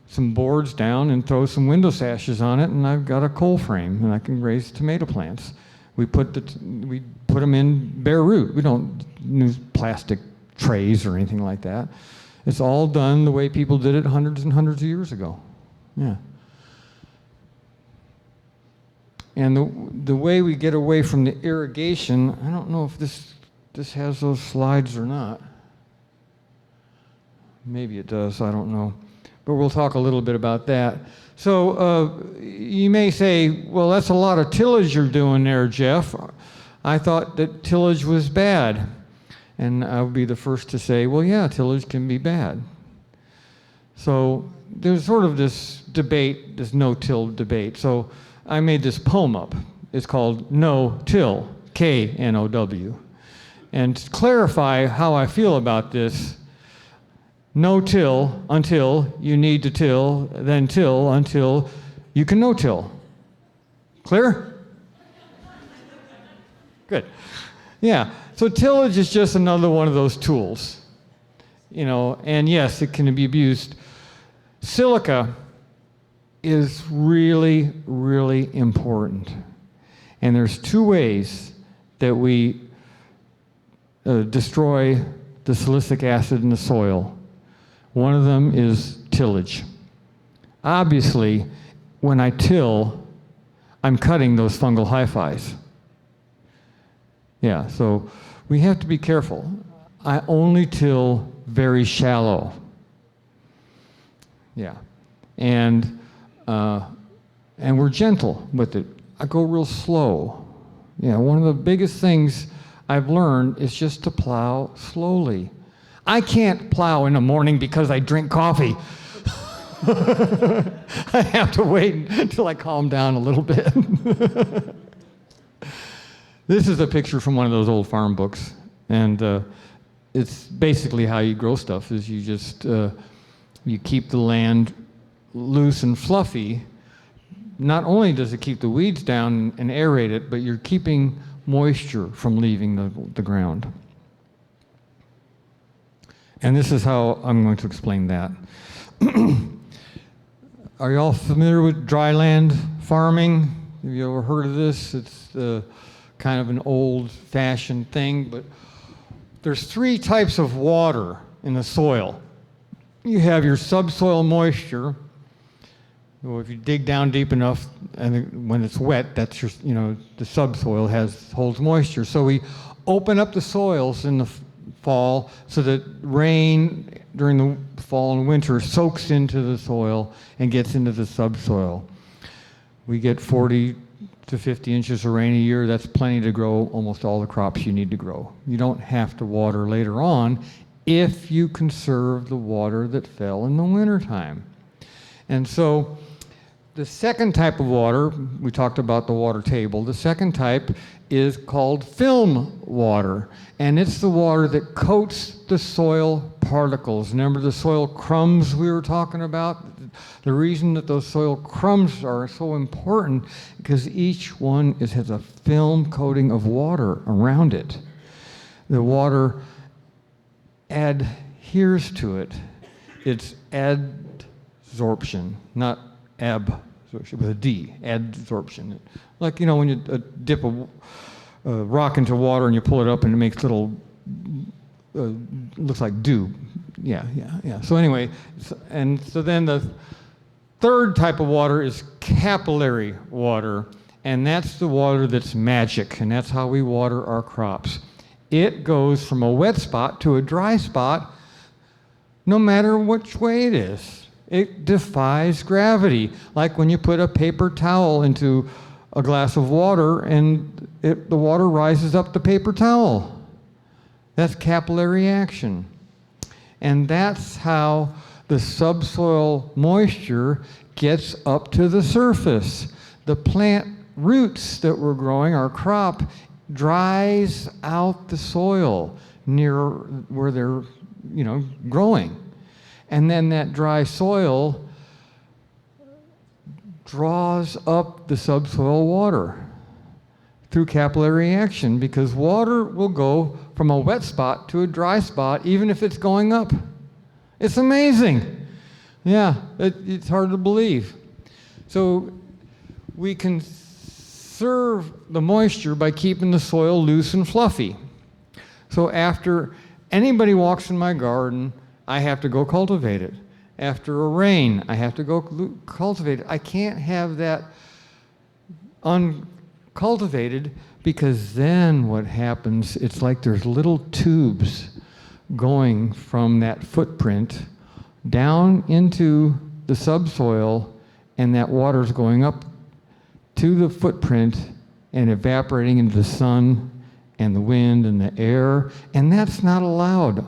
Speaker 2: some boards down, and throw some window sashes on it, and I've got a coal frame, and I can raise tomato plants. We put them in bare root. We don't use plastic trays or anything like that. It's all done the way people did it hundreds and hundreds of years ago. Yeah. And the way we get away from the irrigation, I don't know if this has those slides or not. Maybe it does, I don't know. But we'll talk a little bit about that. So you may say, well, that's a lot of tillage you're doing there, Jeff. I thought that tillage was bad. And I'll be the first to say, well, yeah, tillage can be bad. So there's sort of this debate, this no-till debate. So I made this poem up. It's called No Till, K-N-O-W. And to clarify how I feel about this, no till until you need to till, then till until you can no-till. Clear? Good. Yeah, so tillage is just another one of those tools. You know, and yes, it can be abused. Silica is really, really important. And there's 2 ways that we destroy the silicic acid in the soil. One of them is tillage. Obviously, when I till, I'm cutting those fungal hyphais. Yeah, so we have to be careful. I only till very shallow. Yeah, and we're gentle with it. I go real slow. Yeah, one of the biggest things I've learned is just to plow slowly. I can't plow in the morning because I drink coffee. I have to wait until I calm down a little bit. This is a picture from one of those old farm books, and it's basically how you grow stuff. Is you just you keep the land loose and fluffy. Not only does it keep the weeds down and aerate it, but you're keeping moisture from leaving the ground. And this is how I'm going to explain that. Are you all familiar with dry land farming? Have you ever heard of this? It's kind of an old-fashioned thing, but there's 3 types of water in the soil. You have your subsoil moisture. Well, if you dig down deep enough, and when it's wet, that's your, the subsoil holds moisture. So we open up the soils in the fall so that rain during the fall and winter soaks into the soil and gets into the subsoil. We get 40 to 50 inches of rain a year. That's plenty to grow almost all the crops you need to grow. You don't have to water later on if you conserve the water that fell in the wintertime. And so the second type of water, we talked about the water table, the second type is called film water, and it's the water that coats the soil particles. Remember the soil crumbs we were talking about? The reason that those soil crumbs are so important because each one has a film coating of water around it. The water adheres to it. It's adsorption, not absorption, with a D, adsorption. Like, when you dip a rock into water and you pull it up and it makes little, looks like dew. Yeah. So anyway, so then the third type of water is capillary water, and that's the water that's magic, and that's how we water our crops. It goes from a wet spot to a dry spot, no matter which way it is. It defies gravity, like when you put a paper towel into a glass of water and the water rises up the paper towel. That's capillary action. And that's how the subsoil moisture gets up to the surface. The plant roots that we're growing, our crop, dries out the soil near where they're, growing. And then that dry soil draws up the subsoil water through capillary action, because water will go from a wet spot to a dry spot even if it's going up. It's amazing. Yeah, it's hard to believe. So we conserve the moisture by keeping the soil loose and fluffy. So after anybody walks in my garden, I have to go cultivate it. After a rain, I have to go cultivate it. I can't have that uncultivated, because then what happens, it's like there's little tubes going from that footprint down into the subsoil, and that water's going up to the footprint and evaporating into the sun and the wind and the air, and that's not allowed.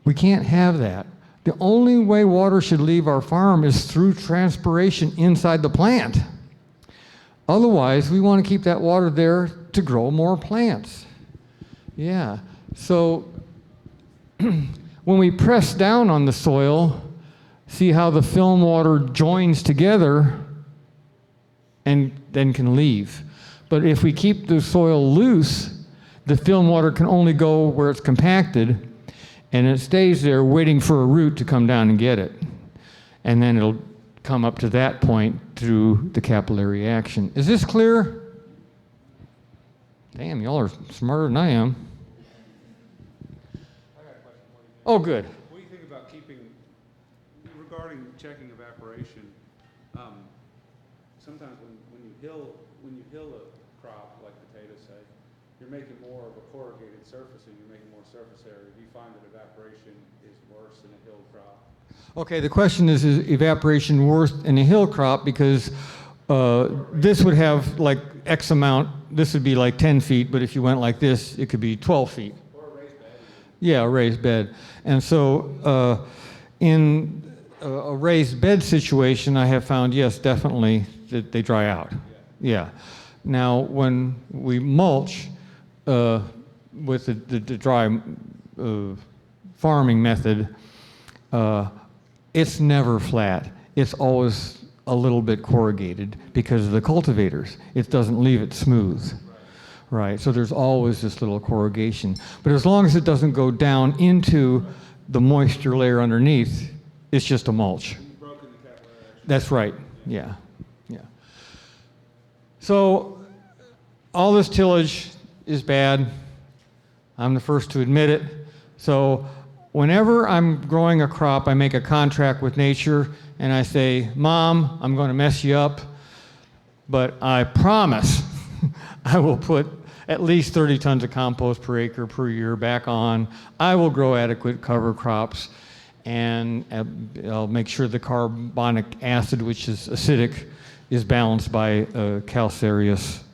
Speaker 2: We can't have that. The only way water should leave our farm is through transpiration inside the plant. Otherwise, we want to keep that water there to grow more plants. Yeah, so when we press down on the soil, see how the film water joins together and then can leave. But if we keep the soil loose, the film water can only go where it's compacted, and it stays there waiting for a root to come down and get it. And then it'll come up to that point through the capillary action. Is this clear? Damn, y'all are smarter than I am.
Speaker 4: I got a question for you.
Speaker 2: Oh, good.
Speaker 4: What do you think about regarding checking evaporation, sometimes when you hill a crop, like potatoes say, you're making more of a corrugated surface and you're making more surface area. Do you find that evaporation is worse in a hill crop?
Speaker 2: Okay, the question is evaporation worse in a hill crop? Because this would have like X amount, this would be like 10 feet, but if you went like this, it could be 12 feet.
Speaker 4: Or a raised bed?
Speaker 2: Yeah, a raised bed. And so in a raised bed situation, I have found, yes, definitely, that they dry out. Yeah. Now, when we mulch with the dry farming method, it's never flat. It's always a little bit corrugated because of the cultivators. It doesn't leave it smooth. Right, so there's always this little corrugation. But as long as it doesn't go down into the moisture layer underneath, it's just a mulch.
Speaker 4: You've broken the capillary action.
Speaker 2: That's right, yeah, yeah. So all this tillage is bad. I'm the first to admit it. So whenever I'm growing a crop, I make a contract with nature and I say, Mom, I'm going to mess you up, but I promise I will put at least 30 tons of compost per acre per year back on. I will grow adequate cover crops, and I'll make sure the carbonic acid, which is acidic, is balanced by calcareous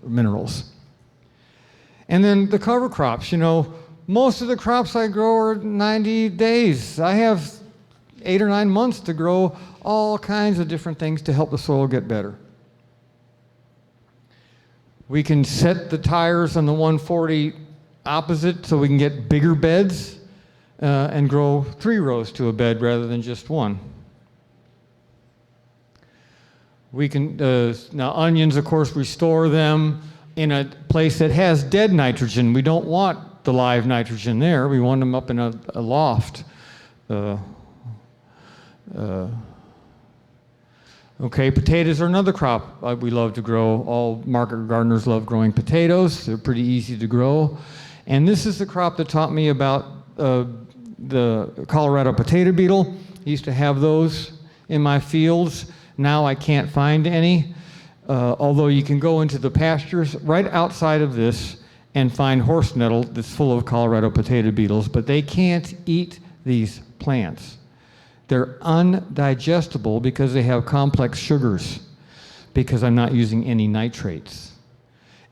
Speaker 2: minerals. And then the cover crops, you know, most of the crops I grow are 90 days. I have 8 or 9 months to grow all kinds of different things to help the soil get better. We can set the tires on the 140 opposite so we can get bigger beds and grow 3 rows to a bed rather than just 1. We can, now onions, of course, we store them in a place that has dead nitrogen. We don't want the live nitrogen there. We want them up in a loft. Okay, potatoes are another crop we love to grow. All market gardeners love growing potatoes. They're pretty easy to grow. And this is the crop that taught me about the Colorado potato beetle. I used to have those in my fields. Now I can't find any, although you can go into the pastures right outside of this and find horse nettle that's full of Colorado potato beetles, but they can't eat these plants. They're undigestible because they have complex sugars, because I'm not using any nitrates.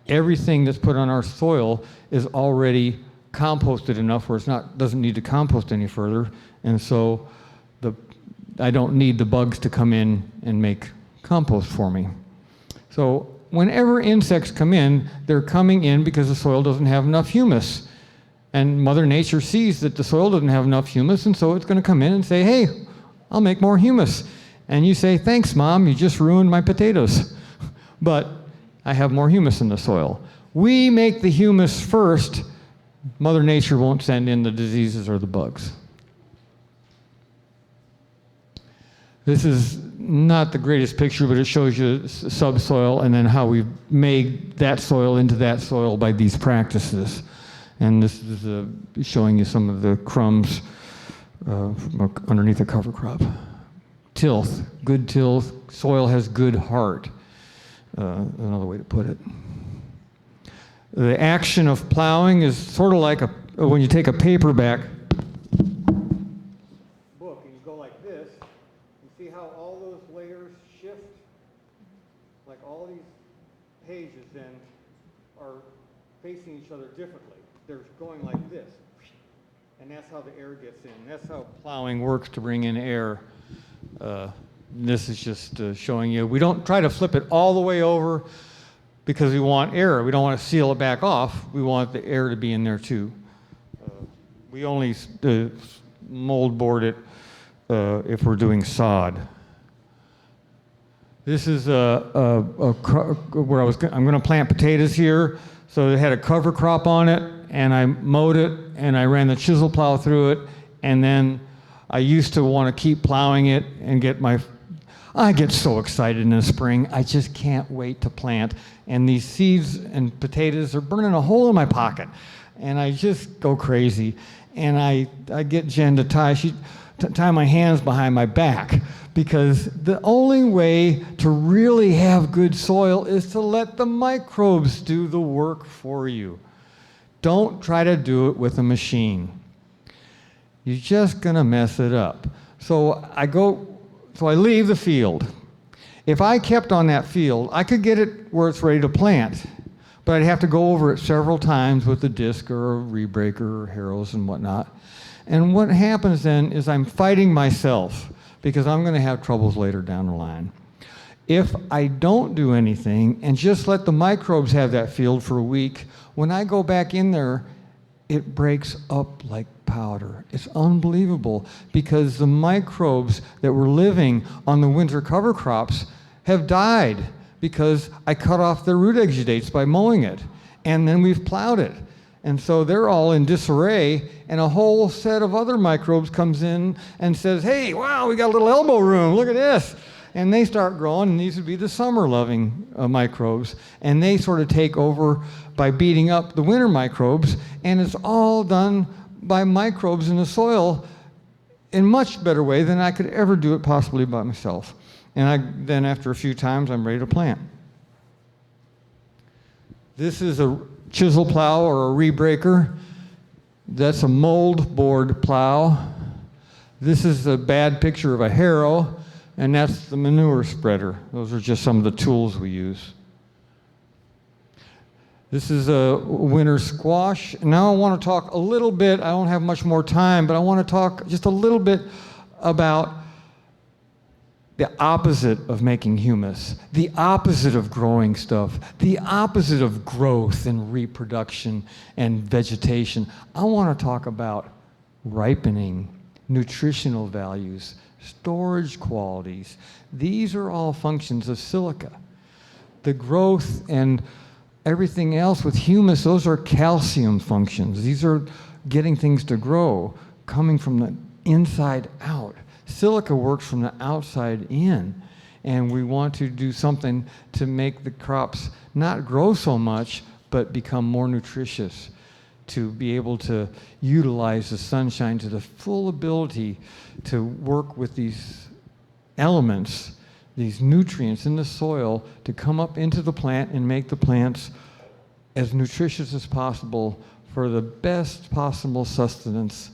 Speaker 2: Everything that's put on our soil is already composted enough where it's doesn't need to compost any further, and so I don't need the bugs to come in and make compost for me. So whenever insects come in, they're coming in because the soil doesn't have enough humus. And Mother Nature sees that the soil doesn't have enough humus, and so it's going to come in and say, hey, I'll make more humus. And you say, thanks, Mom, you just ruined my potatoes. But I have more humus in the soil. We make the humus first. Mother Nature won't send in the diseases or the bugs. This is not the greatest picture, but it shows you subsoil and then how we've made that soil into that soil by these practices. And this is showing you some of the crumbs from underneath a cover crop. Tilth, good tilth. Soil has good heart, another way to put it. The action of plowing is sort of like when you take a paperback book and you go like this, you see how all those layers shift? Like all these pages then are facing each other differently. They're going like this. And that's how the air gets in. That's how plowing works to bring in air. This is just showing you. We don't try to flip it all the way over because we want air. We don't want to seal it back off. We want the air to be in there too. We only mold board it if we're doing sod. This is where I'm going to plant potatoes here. So it had a cover crop on it, and I mowed it, and I ran the chisel plow through it, and then I used to want to keep plowing it and I get so excited in the spring. I just can't wait to plant. And these seeds and potatoes are burning a hole in my pocket. And I just go crazy. And I get Jen to tie. tie my hands behind my back, because the only way to really have good soil is to let the microbes do the work for you. Don't try to do it with a machine. You're just gonna mess it up. So I leave the field. If I kept on that field, I could get it where it's ready to plant, but I'd have to go over it several times with a disc or a rebreaker or harrows and whatnot. And what happens then is I'm fighting myself, because I'm gonna have troubles later down the line. If I don't do anything and just let the microbes have that field for a week, when I go back in there, it breaks up like powder. It's unbelievable, because the microbes that were living on the winter cover crops have died because I cut off their root exudates by mowing it, and then we've plowed it. And so they're all in disarray, and a whole set of other microbes comes in and says, hey, wow, we got a little elbow room, look at this. And they start growing, and these would be the summer-loving microbes, and they sort of take over by beating up the winter microbes, and it's all done by microbes in the soil in a much better way than I could ever do it possibly by myself. And then after a few times, I'm ready to plant. This is a chisel plow or a rebreaker. That's a mold board plow. This is a bad picture of a harrow, and that's the manure spreader. Those are just some of the tools we use. This is a winter squash. Now I want to talk a little bit, I don't have much more time, but I want to talk just a little bit about the opposite of making humus, the opposite of growing stuff, the opposite of growth and reproduction and vegetation. I want to talk about ripening, nutritional values, storage qualities. These are all functions of silica. The growth and everything else with humus, those are calcium functions. These are getting things to grow, coming from the inside out. Silica works from the outside in, and we want to do something to make the crops not grow so much, but become more nutritious, to be able to utilize the sunshine to the full ability to work with these elements, these nutrients in the soil, to come up into the plant and make the plants as nutritious as possible for the best possible sustenance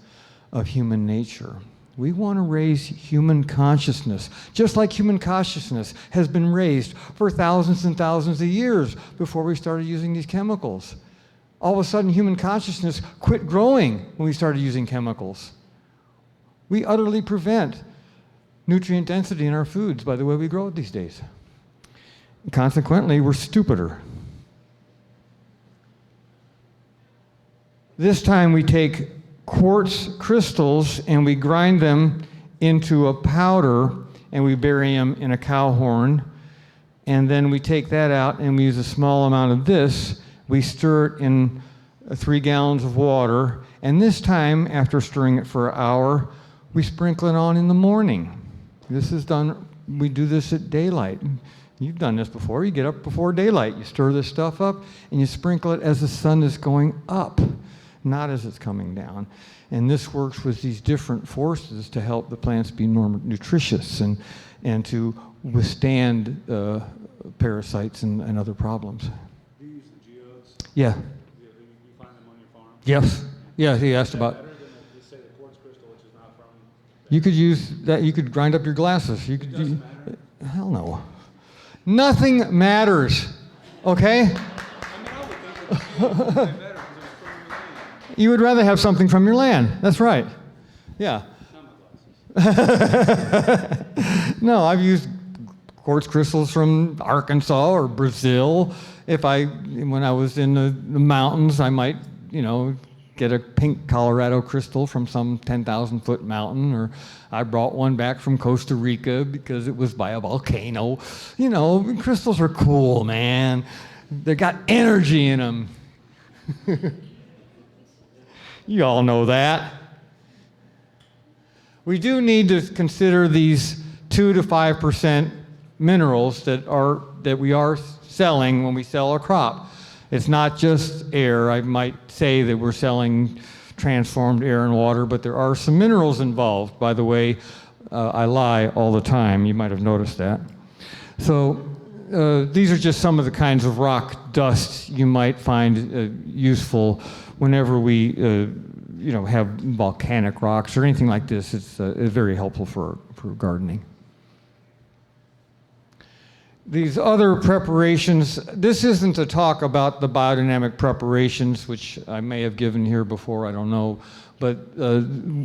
Speaker 2: of human nature. We want to raise human consciousness, just like human consciousness has been raised for thousands and thousands of years before we started using these chemicals. All of a sudden, human consciousness quit growing when we started using chemicals. We utterly prevent nutrient density in our foods by the way we grow it these days. Consequently, we're stupider. This time we take quartz crystals and we grind them into a powder and we bury them in a cow horn, and then we take that out and we use a small amount of this. We stir it in 3 gallons of water, and this time, after stirring it for an hour, we sprinkle it on in the morning. This is done, we do this at daylight. You've done this before. You get up before daylight, you stir this stuff up, and you sprinkle it as the sun is going up, not as it's coming down. And this works with these different forces to help the plants be more nutritious and to withstand parasites and other problems.
Speaker 4: Do you use the geodes?
Speaker 2: Yeah.
Speaker 4: Do you find them on your farm?
Speaker 2: Yes. Yeah, he asked about.
Speaker 4: Better than just say the quartz crystal, which is not from.
Speaker 2: You could use that, you could grind up your glasses. You could.
Speaker 4: It doesn't matter.
Speaker 2: Hell no. Nothing matters, okay?
Speaker 4: I mean, I would think that the geodes would be better because it was from your land.
Speaker 2: You would rather have something from your land. That's right. Yeah.
Speaker 4: Not my glasses.
Speaker 2: No, I've used quartz crystals from Arkansas or Brazil. When I was in the mountains, I might, get a pink Colorado crystal from some 10,000-foot mountain, or I brought one back from Costa Rica because it was by a volcano. Crystals are cool, man. They got energy in them. You all know that. We do need to consider these 2 to 5% minerals that we are selling when we sell a crop. It's not just air. I might say that we're selling transformed air and water, but there are some minerals involved. By the way, I lie all the time. You might have noticed that. So these are just some of the kinds of rock dust you might find useful whenever we have volcanic rocks or anything like this. It's very helpful for gardening. These other preparations, this isn't a talk about the biodynamic preparations, which I may have given here before, I don't know, but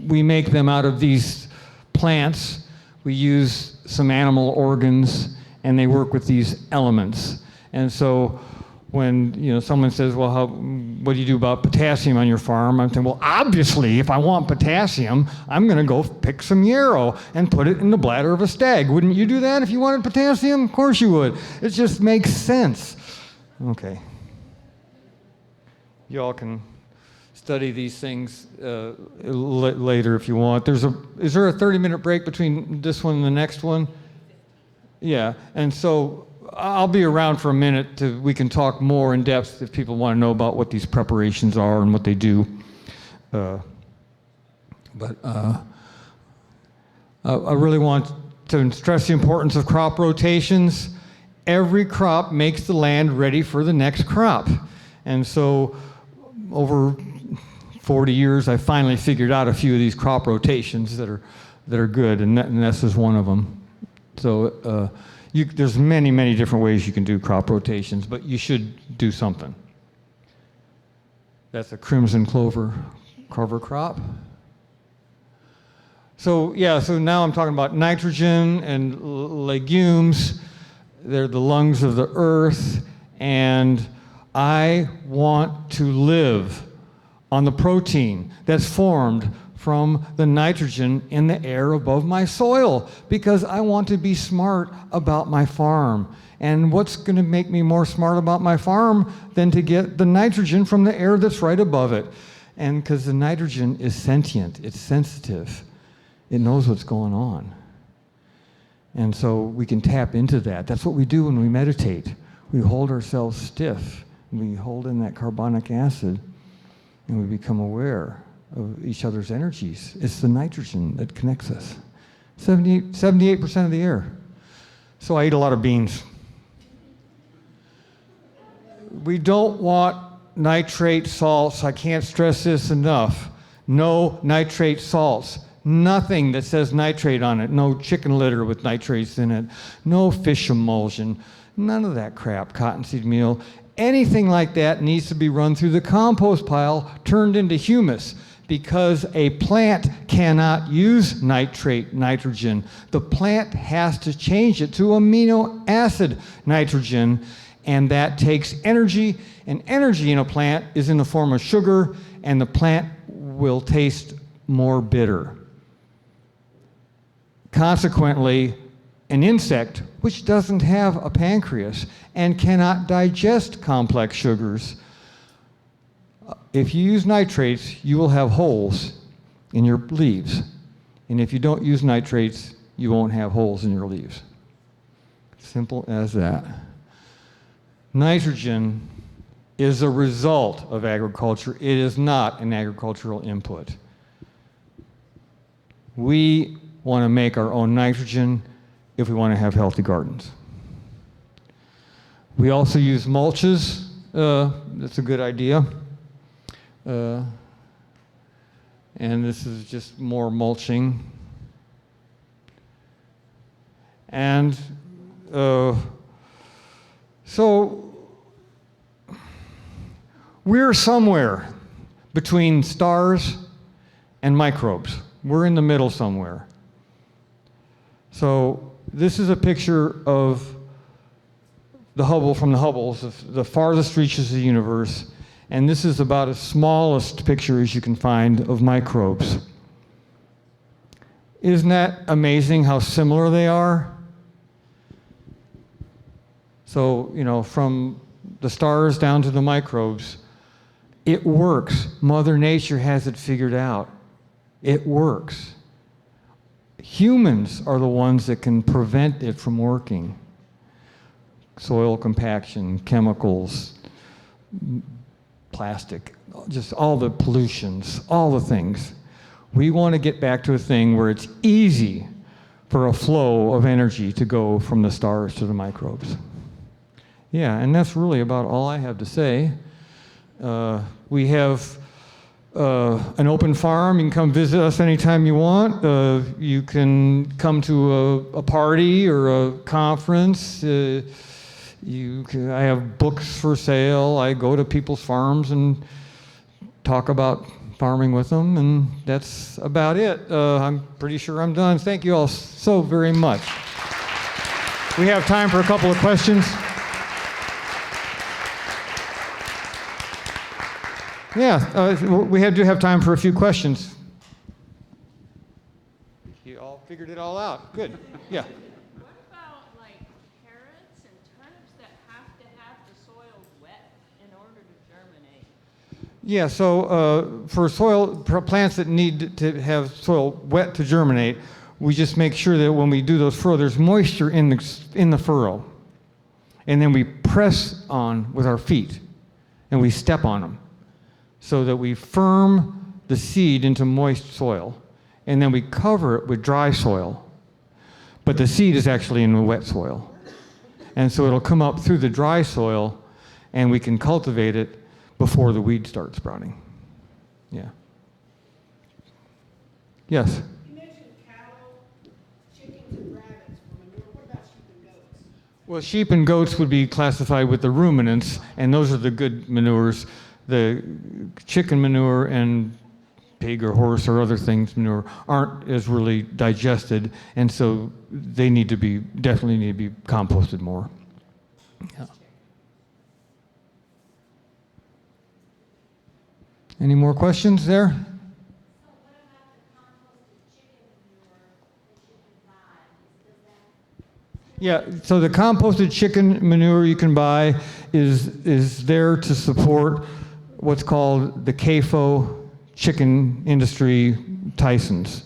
Speaker 2: we make them out of these plants. We use some animal organs, and they work with these elements. And so when someone says, well, what do you do about potassium on your farm? I'm saying, well, obviously, if I want potassium, I'm going to go pick some yarrow and put it in the bladder of a stag. Wouldn't you do that if you wanted potassium? Of course you would. It just makes sense. Okay. You all can study these things later if you want. Is there a 30-minute break between this one and the next one? Yeah, and so I'll be around for a minute we can talk more in depth if people want to know about what these preparations are and what they do. I really want to stress the importance of crop rotations. Every crop makes the land ready for the next crop. And so over 40 years, I finally figured out a few of these crop rotations that are good, and this is one of them. So there's many, many different ways you can do crop rotations, but you should do something. That's a crimson clover cover crop. So now I'm talking about nitrogen and legumes. They're the lungs of the earth, and I want to live on the protein that's formed from the nitrogen in the air above my soil, because I want to be smart about my farm. And what's going to make me more smart about my farm than to get the nitrogen from the air that's right above it? And because the nitrogen is sentient, it's sensitive, it knows what's going on. And so we can tap into that. That's what we do when we meditate. We hold ourselves stiff, we hold in that carbonic acid, and we become aware of each other's energies. It's the nitrogen that connects us. 78% of the air. So I eat a lot of beans. We don't want nitrate salts. I can't stress this enough. No nitrate salts. Nothing that says nitrate on it. No chicken litter with nitrates in it. No fish emulsion. None of that crap. Cottonseed meal. Anything like that needs to be run through the compost pile, turned into humus, because a plant cannot use nitrogen. The plant has to change it to amino acid nitrogen, and that takes energy, and energy in a plant is in the form of sugar, and the plant will taste more bitter. Consequently, an insect which doesn't have a pancreas and cannot digest complex sugars, if you use nitrates, you will have holes in your leaves. And if you don't use nitrates, you won't have holes in your leaves. Simple as that. Nitrogen is a result of agriculture. It is not an agricultural input. We want to make our own nitrogen if we want to have healthy gardens. We also use mulches. That's a good idea. And this is just more mulching. And so we're somewhere between stars and microbes. We're in the middle somewhere. So this is a picture of the Hubble from the Hubbles, the farthest reaches of the universe. And this is about as smallest picture as you can find of microbes. Isn't that amazing how similar they are? So, from the stars down to the microbes, it works. Mother Nature has it figured out. It works. Humans are the ones that can prevent it from working. Soil compaction, chemicals, plastic, just all the pollutions, all the things. We want to get back to a thing where it's easy for a flow of energy to go from the stars to the microbes. Yeah, and that's really about all I have to say. We have an open farm. You can come visit us anytime you want. You can come to a party or a conference. I have books for sale. I go to people's farms and talk about farming with them, and that's about it. I'm pretty sure I'm done. Thank you all so very much. We have time for a couple of questions. Yeah, we do have time for a few questions. You all figured it all out. Good. Yeah.
Speaker 3: What about like carrots and turnips that have to have the soil wet in order to germinate?
Speaker 2: Yeah, so for plants that need to have soil wet to germinate, we just make sure that when we do those furrow, there's moisture in the furrow. And then we press on with our feet, and we step on them, so that we firm the seed into moist soil, and then we cover it with dry soil. But the seed is actually in the wet soil. And so it'll come up through the dry soil, and we can cultivate it before the weeds start sprouting. Yeah. Yes?
Speaker 5: You mentioned cattle, chickens, and rabbits for manure. What about sheep and goats?
Speaker 2: Well, sheep and goats would be classified with the ruminants, and those are the good manures. The chicken manure and pig or horse or other things manure aren't as really digested, and so they definitely need to be composted more. Yeah. Any more questions there?
Speaker 6: So what about the composted chicken manure that you can buy? Does that
Speaker 2: Yeah, so the composted chicken manure you can buy is there to support what's called the CAFO chicken industry Tysons.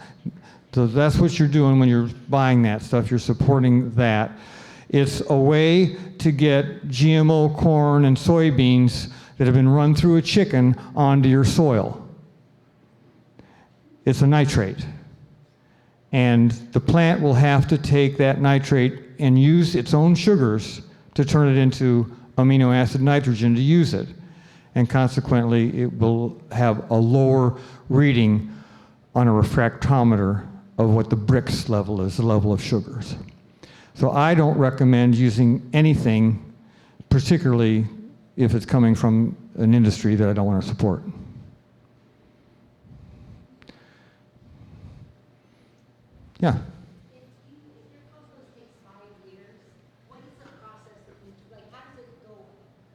Speaker 2: So that's what you're doing when you're buying that stuff. You're supporting that. It's a way to get GMO corn and soybeans that have been run through a chicken onto your soil. It's a nitrate. And the plant will have to take that nitrate and use its own sugars to turn it into amino acid nitrogen to use it. And consequently, it will have a lower reading on a refractometer of what the Brix level is, the level of sugars. So I don't recommend using anything, particularly if it's coming from an industry that I don't want to support. Yeah.
Speaker 6: if your compost takes 5 years, what is the process that you like? How does it go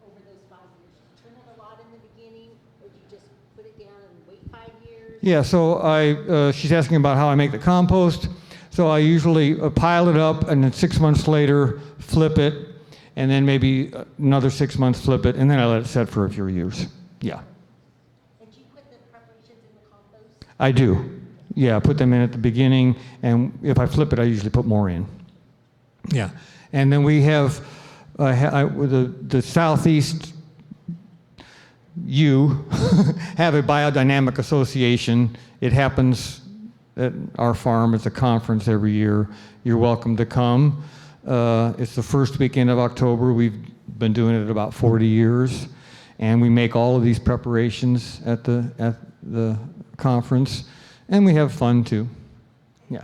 Speaker 6: over those 5 years? Do you turn it a lot in the beginning, or do you just put it down and wait 5 years?
Speaker 2: Yeah, so she's asking about how I make the compost. So I usually pile it up, and then 6 months later, flip it, and then maybe another 6 months, flip it, and then I let it set for a few years. Yeah.
Speaker 6: And do you put the preparations in the compost?
Speaker 2: I do. Yeah, I put them in at the beginning, and if I flip it, I usually put more in. Yeah. And then we have the Southeast have a biodynamic association. It happens at our farm. It's a conference every year. You're welcome to come. It's the first weekend of October. We've been doing it about 40 years, and we make all of these preparations at the conference, and we have fun too. Yeah.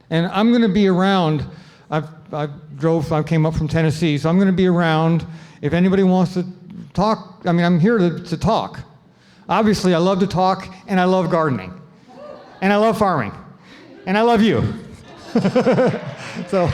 Speaker 2: And I'm going to be around. I came up from Tennessee, so I'm going to be around. If anybody wants to talk, I mean, I'm here to talk. Obviously, I love to talk, and I love gardening, and I love farming, and I love you. So.